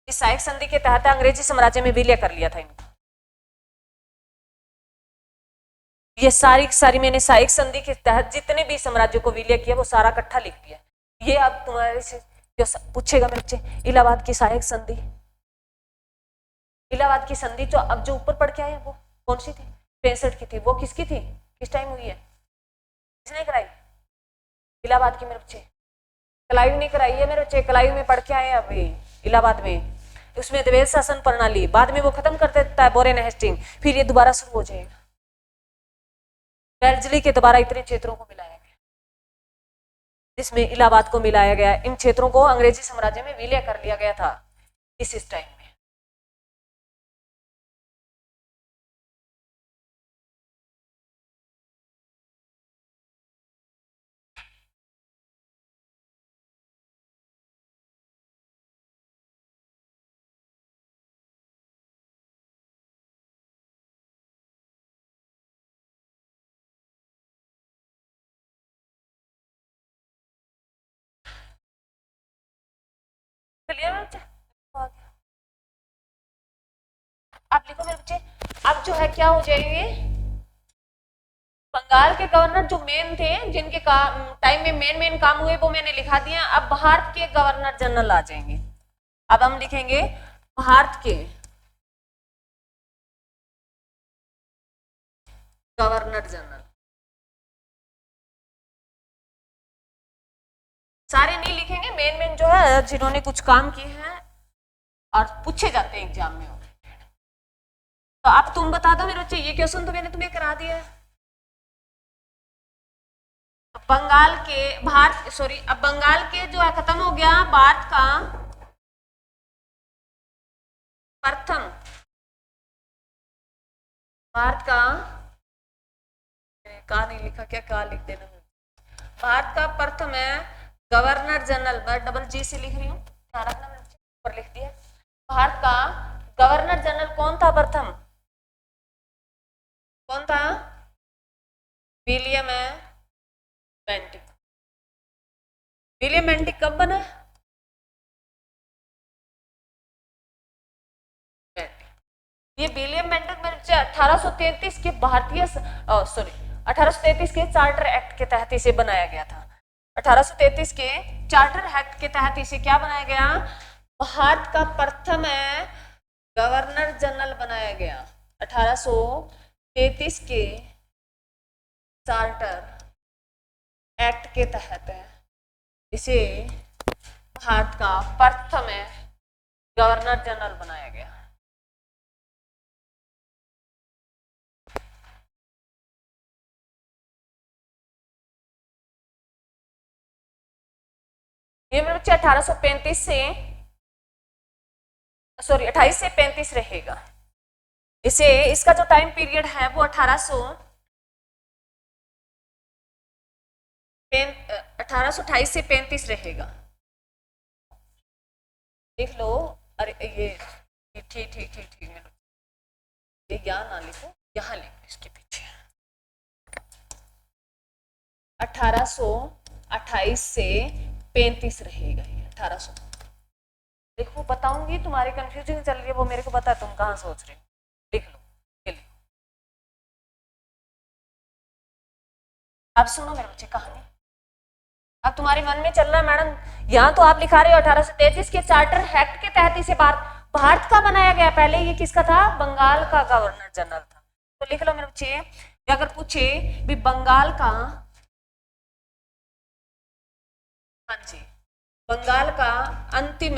इस सहायक संधि के तहत अंग्रेजी साम्राज्य में विलय कर लिया था इनको। ये सारी मैंने सहायक संधि के तहत जितने भी साम्राज्यों को विलय किया वो सारा इकट्ठा लिख दिया। ये अब तुम्हारे से जो पूछेगा मेरे बच्चे, इलाहाबाद की सहायक संधि, इलाहाबाद की संधि जो अब जो ऊपर पढ़ के आए वो कौन सी थी? 65 की थी। वो किसकी थी? किस टाइम हुई है? किसने कराई? इलाहाबाद की मेरे बच्चे। कलायू ने कराई है मेरे बच्चे, कलायू में पढ़ के आए अभी इलाहाबाद में। उसमें द्वैध शासन प्रणाली, बाद में वो खत्म कर देता है बोरेन हेस्टिंग, फिर ये दोबारा शुरू हो जाएगा। बेल्जली के द्वारा इतने क्षेत्रों को मिलाया गया, जिसमें इलाहाबाद को मिलाया गया। इन क्षेत्रों को अंग्रेजी साम्राज्य में विलय कर लिया गया था इस टाइम में। अब लिखो मेरे बच्चे, अब जो है क्या हो जाएंगे? बंगाल के गवर्नर जो मेन थे, जिनके टाइम में मेन काम हुए वो मैंने लिखा दिया। अब भारत के गवर्नर जनरल आ जाएंगे। अब हम लिखेंगे भारत के गवर्नर जनरल। सारे नहीं लिखेंगे, मेन जो है जिन्होंने कुछ काम किए हैं और पूछे जाते हैं एग्जाम में। तो अब तुम बता दो मेरे बच्चे, ये क्वेश्चन तो मैंने तुम्हें करा दिया है। बंगाल के भारत सॉरी अब बंगाल के जो है खत्म हो गया। भारत का प्रथम, भारत का नहीं लिखा क्या, का लिख देना। भारत का प्रथम है गवर्नर जनरल, मैं डबल जी से लिख रही हूँ, ध्यान रखना, मैंने ऊपर लिख दिया। भारत का गवर्नर जनरल कौन था प्रथम? कौन था? William Bentinck. विलियम बेंटिक कब बना? ये विलियम बेंटिक मेरे 1833 के भारतीय सॉरी 1833 के चार्टर एक्ट के तहत इसे बनाया गया था। 1833 के चार्टर एक्ट के तहत इसे क्या बनाया गया? भारत का प्रथम गवर्नर जनरल बनाया गया। 1833 के चार्टर एक्ट के तहत इसे भारत का प्रथम गवर्नर जनरल बनाया गया। ये मेरे बच्चे 1835 से सॉरी 28 से 35 रहेगा। इसे इसका जो टाइम पीरियड है वो 1828 से 35 रहेगा। देख लो। अरे ये ठीक ठीक ठीक ठीक मेरे ये यहाँ ना लिखो, यहाँ लिखो इसके पीछे 1828 से 35 रहेगा। ये 1800 देखो बताऊंगी, तुम्हारी कंफ्यूजन चल रही है वो मेरे को पता है, तुम कहाँ सोच रहे हो। लिख लो ये लिखो। अब सुनो मेरे बच्चे कहानी। अब तुम्हारे मन में चल रहा है मैडम यहाँ तो आप लिखा रहे हो 1833 के चार्टर एक्ट के तहत इसे भारत का बनाया गया, पहले ये किसका था? बंगाल का गवर्नर जनरल था। तो लिख लो मेरे बच्चे, अगर पूछे भी बंगाल का, हाँ जी, बंगाल का अंतिम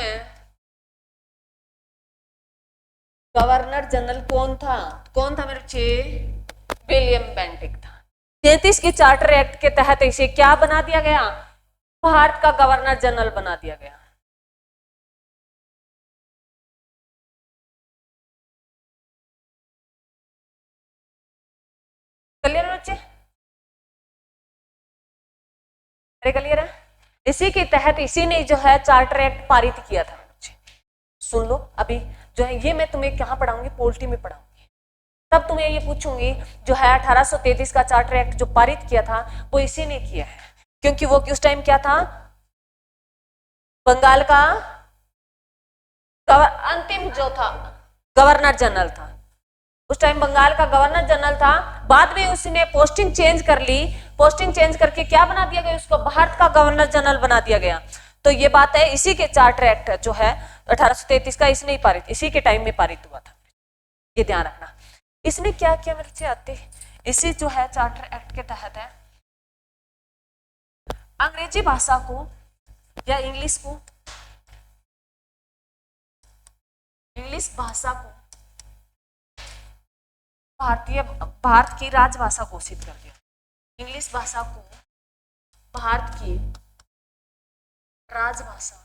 गवर्नर जनरल कौन था? कौन था मेरे बच्चे? विलियम बेंटिक था। 33 के चार्टर एक्ट के तहत इसे क्या बना दिया गया? भारत का गवर्नर जनरल बना दिया गया। क्लियर बच्चे? अरे क्लियर है? इसी के तहत इसी ने जो है चार्टर एक्ट पारित किया था बच्चे। सुन लो अभी जो है ये मैं तुम्हें कहाँ पढ़ाऊंगी? पोल्ट्री में पढ़ाऊंगी। तब तुम्हें ये पूछूंगी जो है 1833 का चार्टर एक्ट जो पारित किया था वो इसी ने किया है, क्योंकि वो उस टाइम क्या था? बंगाल का अंतिम जो था गवर्नर जनरल था। उस टाइम बंगाल का गवर्नर जनरल था। बाद में उसने पोस्टिंग चेंज कर ली। पोस्टिंग चेंज करके क्या बना दिया गया? उसको भारत का गवर्नर जनरल बना दिया गया। तो ये बात है, इसी के चार्टर एक्ट जो है 1833 का इसने ही पारित, इसी के टाइम में पारित हुआ था। ये ध्यान रखना। इसने क्या किया मेरे से आते, इसी जो है चार्टर एक्ट के तहत है अंग्रेजी भाषा को या इंग्लिश भाषा को भारत की राजभाषा घोषित कर दिया। इंग्लिश भाषा को भारत की राजभाषा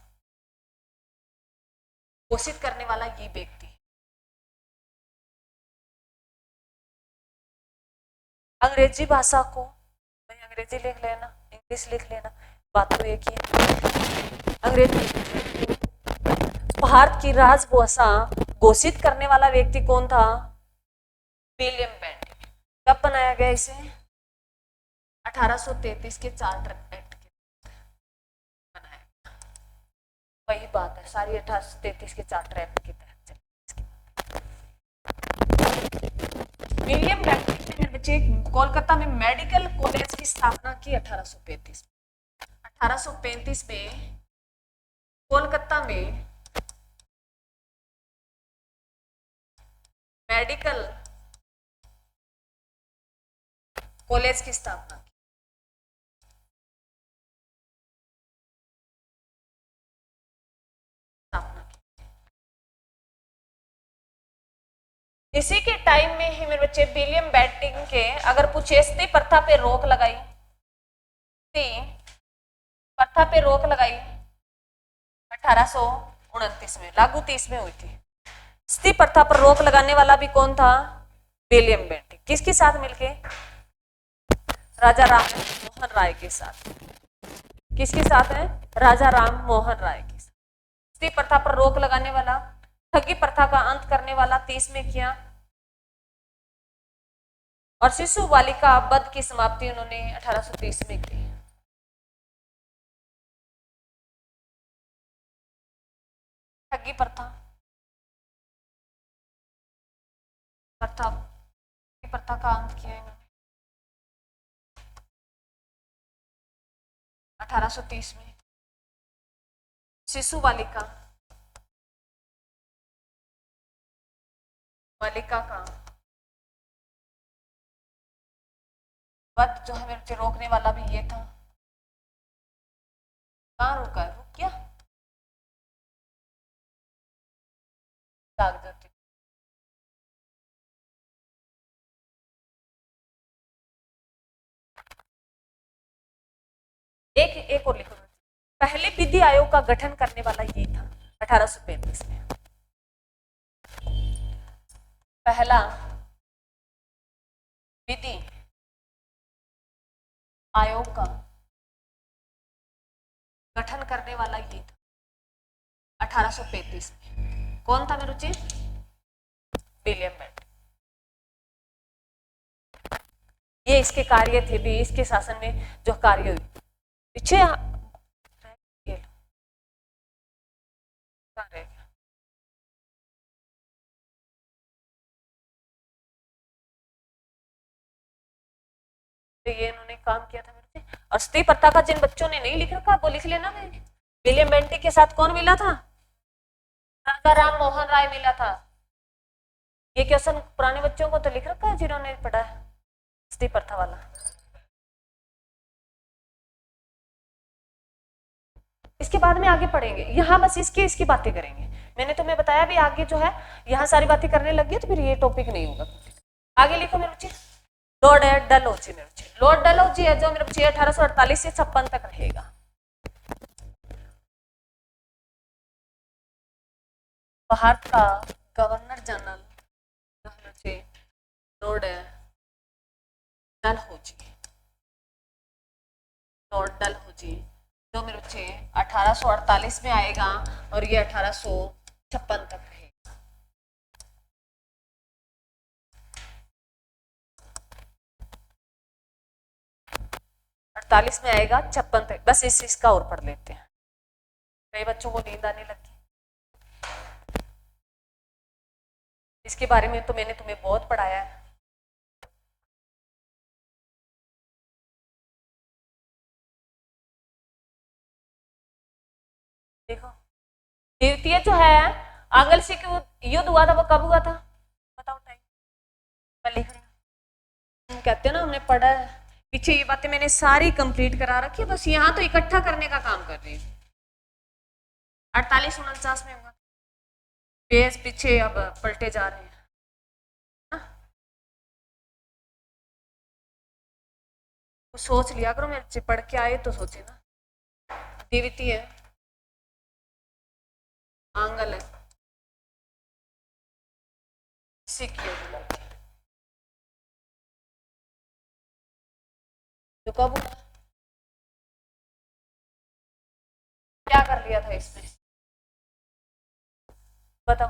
घोषित करने वाला ये व्यक्ति। अंग्रेजी भाषा को, अंग्रेजी लिख लेना, इंग्लिश लिख लेना, बात तो एक ही है। अंग्रेजी भारत की राजभाषा घोषित करने वाला व्यक्ति कौन था? William Bentinck. कब बनाया गया इसे? 1833 के चार्टर एक्ट के बनाया गया। वही बात है, सारी 1833 के चार्टर एक्ट के तहत विलियम बेंटिक ने मेरे बच्चे कोलकाता में मेडिकल कॉलेज की स्थापना की 1835 में कोलकाता में मेडिकल कॉलेज की स्थापना की। इसी के टाइम में ही मेरे बच्चे विलियम बेंटिक के अगर पूछे सती प्रथा पे रोक लगाई, प्रथा पे रोक लगाई 1829 में, लागू 30 में हुई थी। सती प्रथा पर रोक लगाने वाला भी कौन था? William Bentinck. किसके साथ मिलके? राजा राम मोहन राय के साथ। किसके साथ है? राजा राम मोहन राय के साथ। सती प्रथा पर रोक लगाने वाला, ठगी प्रथा का अंत करने वाला 30 में किया, और शिशु बालिका वध की समाप्ति उन्होंने 1830 में की। ठगी प्रथा प्रथा का अंत किया इन्होंने 1830 में। शिशु बालिका का वध जो है मेरे रोकने वाला भी ये था। कहाँ रुका है? रुक गया। कागज। एक और लिखो। पहले विधि आयोग का गठन करने वाला ये था 1835 में। पहला विधि आयोग का गठन करने वाला ये था 1835 में। कौन था मेरे बच्चे? William Bentinck. ये इसके कार्य थे भी, इसके शासन में जो कार्य हुए पीछे तो ये इन्होंने काम किया था मेरे से। और सती प्रथा का जिन बच्चों ने नहीं लिख रखा वो लिख लेना। मैं विलियम बेंटिक के साथ कौन मिला था? राजा राम मोहन राय मिला था। ये क्वेश्चन पुराने बच्चों को तो लिख रखा है जिन्होंने पढ़ा है सती प्रथा वाला। इसके बाद में आगे पढ़ेंगे, यहाँ बस इसकी बातें करेंगे। मैंने तुम्हें बताया भी आगे जो है यहाँ सारी बातें करने लग गई तो फिर ये टॉपिक नहीं होगा। आगे लिखो मेरे बच्चे, लॉर्ड डलहौजी। मेरे बच्चे लॉर्ड डलहौजी है जो मेरे बच्चे 1848 से 56 तक रहेगा। भारत का governor general Lord Dalhousie. Lord Dalhousie जो मेरे बच्चे 1848 में आएगा और ये 1856 तक रहेगा। 48 में आएगा 56 तक। बस इसका और पढ़ लेते हैं, कई बच्चों को नींद आने लगी। इसके बारे में तो मैंने तुम्हें बहुत पढ़ाया है। देखो द्वितीय जो है आंग्ल सिख युद्ध हुआ था वो कब हुआ था बताओ टाइम? मैं लिख रही हूँ। कहते हैं ना हमने पढ़ा है पीछे, ये बातें मैंने सारी कंप्लीट करा रखी है, बस यहाँ तो इकट्ठा करने का काम कर रही हूँ। 48-49 में होगा। पेज पीछे अब पलटे जा रहे हैं। तो सोच लिया करो, मेरे से पढ़ के आए तो सोचे ना। द्वितीय आंग्ल सिख युद्ध तो कब हुआ? क्या कर लिया था इसमें बताओ?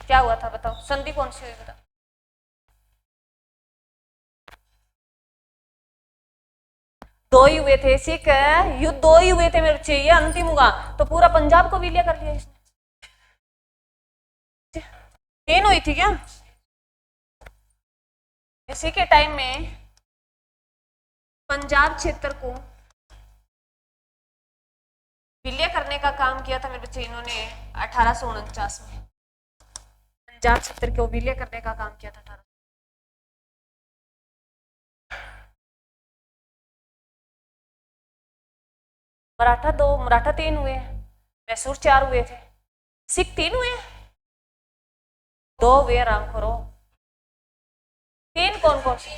क्या हुआ था बताओ? संधि कौन सी हुई बताओ? दो ही हुए थे सिख युद्ध, दो ही हुए थे मेरे बच्चे। ये अंतिम हुआ तो पूरा पंजाब को विलय कर लिया इसने। 3 हुई थी क्या? इसी के टाइम में पंजाब क्षेत्र को विलय करने का काम किया था मेरे बच्चे इन्होंने 1849 में। पंजाब क्षेत्र को विलय करने का काम किया था 18। मराठा 3 हुए, मैसूर 4 हुए थे, सिख 3 हुए, 2 हुए राम करो। 3 कौन कौन सी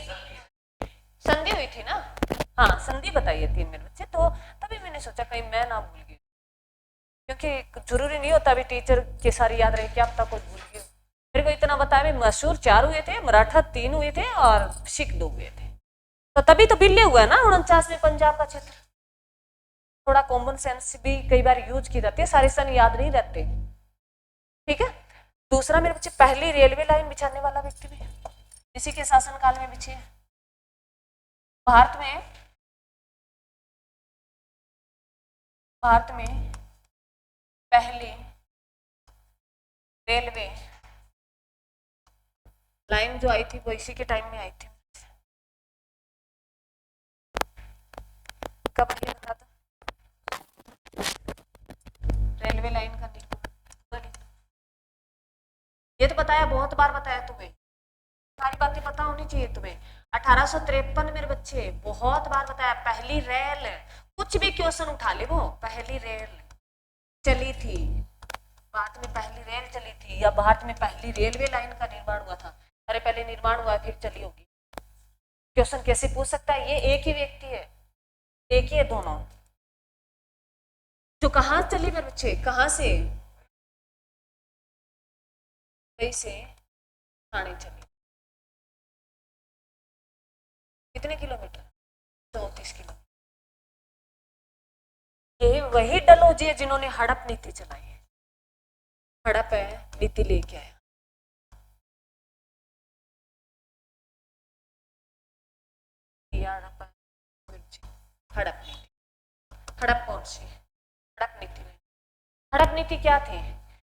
संधि हुई थी ना? हाँ संधि बताइए 3 मेरे बच्चे। तो तभी मैंने सोचा कहीं मैं ना भूल गई, क्योंकि जरूरी नहीं होता अभी टीचर के सारी याद रहे, क्या पता कुछ भूल गई। मेरे को इतना बताया मैसूर 4 हुए थे, मराठा 3 हुए थे और सिख 2 हुए थे। तो तभी तो विलय हुआ है ना 49 में पंजाब का क्षेत्र। थोड़ा कॉमन सेंस भी कई बार यूज की जाती है, सारे सन याद नहीं रहते। ठीक है। दूसरा मेरे बच्चे पहली रेलवे लाइन बिछाने वाला व्यक्ति भी इसी के शासनकाल में बिछी है। भारत में पहली रेलवे लाइन जो आई थी वो इसी के टाइम में आई थी। कब ये बता दो? रेलवे लाइन का ये तो बताया, बहुत बार बताया तुम्हें, सारी बातें पता होनी चाहिए तुम्हें। 1853 मेरे बच्चे बहुत बार बताया, पहली रेल, कुछ भी क्वेश्चन उठा ले वो पहली रेल चली थी भारत में पहली रेल चली थी या भारत में पहली रेलवे लाइन का निर्माण हुआ था? अरे पहले निर्माण हुआ फिर चली होगी। क्वेश्चन कैसे पूछ सकता है? ये एक ही व्यक्ति है, एक ही है दोनों। जो कहाँ चली मेरे बच्चे, कहाँ से? से ठाणे चली। कितने किलोमीटर? 34 किलोमीटर। ये वही डलहौजी है जिन्होंने हड़प नीति चलाई है। हड़प है नीति लेके आया। हड़प नीति, हड़प कौन सी? हड़प नीति में, हड़प नीति क्या थी?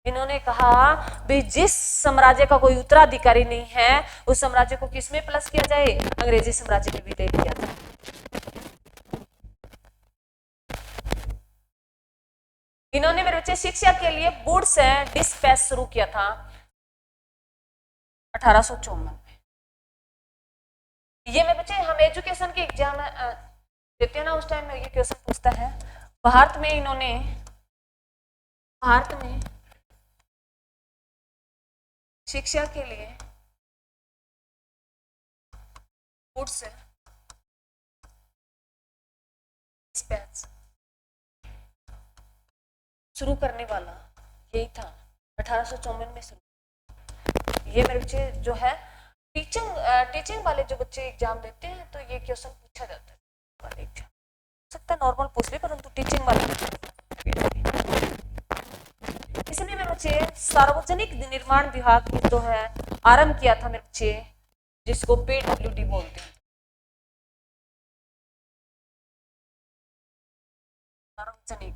इन्होंने कहा भी जिस साम्राज्य का कोई उत्तराधिकारी नहीं है उस साम्राज्य को किसमें प्लस किया जाए? अंग्रेजी साम्राज्य में विलय किया जाए। इन्होंने मेरे बच्चे शिक्षा के लिए बूट्स एंड डिस्पैच शुरू किया था 1854 में। ये मेरे बच्चे हम एजुकेशन के एग्जाम देते हैं ना, उस टाइम में ये क्वेश्चन पूछता है। भारत में इन्होंने, भारत में शिक्षा के लिए बूट्स डिस्पैच शुरू करने वाला यही था 1854 में शुरू। ये मेरे बच्चे जो है टीचिंग वाले जो बच्चे एग्जाम देते हैं तो ये क्वेश्चन पूछा जाता है वाले एग्जाम। सकता है नॉर्मल पूछ ले परंतु टीचिंग वाले। इसलिए मेरे बच्चे सार्वजनिक निर्माण विभाग की जो है आरंभ किया था मेरे बच्चे, जिसको PWD बोलते हैं। सार्वजनिक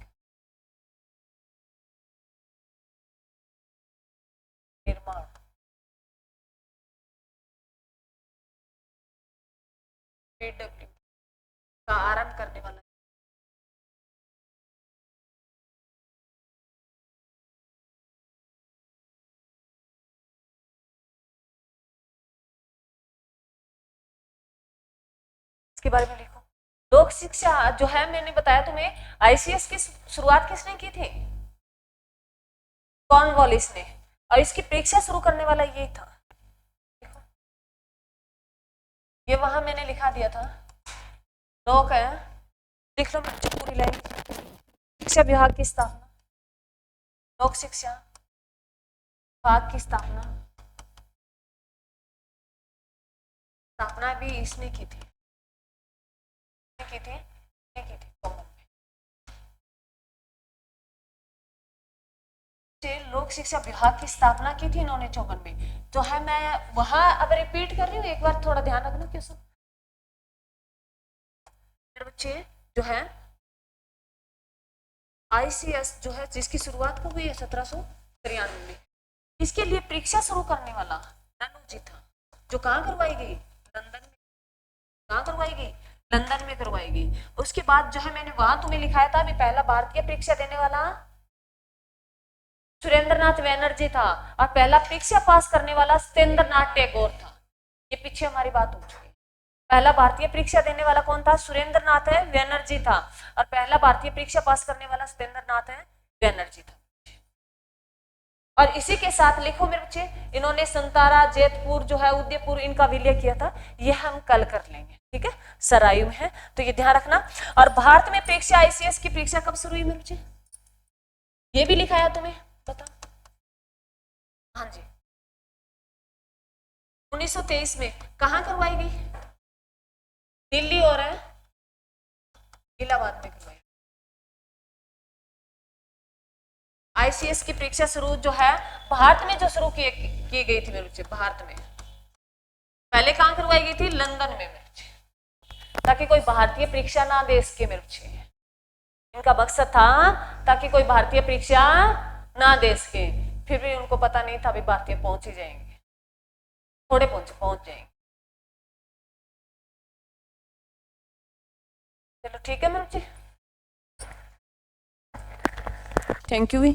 निर्माण PWD का आरंभ करने वाला के बारे में लिखो। लोक शिक्षा जो है मैंने बताया तुम्हें, ICS की शुरुआत किसने की थी? कॉर्नवालिस ने। और इसकी परीक्षा शुरू करने वाला यही था। देखो ये वहां मैंने लिखा दिया था। लोक है, लिख लो बच्चों पूरी लाइन। शिक्षा विभाग की स्थापना, लोक शिक्षा विभाग की स्थापना भी इसने की थी, की थी लोक शिक्षा विभाग की स्थापना की थी इन्होंने 54 में। तो है मैं वहां अब रिपीट कर रही हूँ, एक बार थोड़ा ध्यान रखना क्वेश्चन। मेरे बच्चे जो है ICS जो है जिसकी शुरुआत कब हुई है 1793 में, इसके लिए परीक्षा शुरू करने वाला डलहौजी था। जो कहाँ करवाई गई? लंदन में। कहाँ करवाई गई? लंदन में करवाई गई। उसके बाद जो है मैंने वहां तुम्हें लिखाया था भी पहला भारतीय परीक्षा देने वाला सुरेंद्रनाथ बैनर्जी था और पहला परीक्षा पास करने वाला सत्येंद्रनाथ टैगोर था। ये पीछे हमारी बात हो चुकी है। पहला भारतीय परीक्षा देने वाला कौन था? सुरेंद्रनाथ बैनर्जी था और पहला भारतीय परीक्षा पास करने वाला सत्येंद्रनाथ बैनर्जी था। और इसी के साथ लिखो मेरे बच्चे, इन्होंने संतारा, जैतपुर जो है उदयपुर, इनका विलय किया था। ये हम कल कर लेंगे, ठीक है, सरायु में है तो ये ध्यान रखना। और भारत में परीक्षा ICS की परीक्षा कब शुरू हुई मेरे बच्चे? ये भी लिखाया तुम्हें, बता। हाँ जी 1923 में। कहाँ करवाई गई? दिल्ली और इलाहाबाद में करवाई। ICS की परीक्षा शुरू जो है भारत में जो शुरू की गई थी मेरे बच्चे, भारत में। पहले कहाँ करवाई गई थी? लंदन में मेरे बच्चे, ताकि कोई भारतीय परीक्षा ना दे इसके मेरे बच्चे। इनका मकसद था ताकि कोई भारतीय परीक्षा ना दे इसके। फिर भी उनको पता नहीं था भी भारतीय पहुंच ही जाएंगे, थोड़े पहुंच जाएंगे। चलो ठीक है मेरे बच्चे, थैंक यू भी।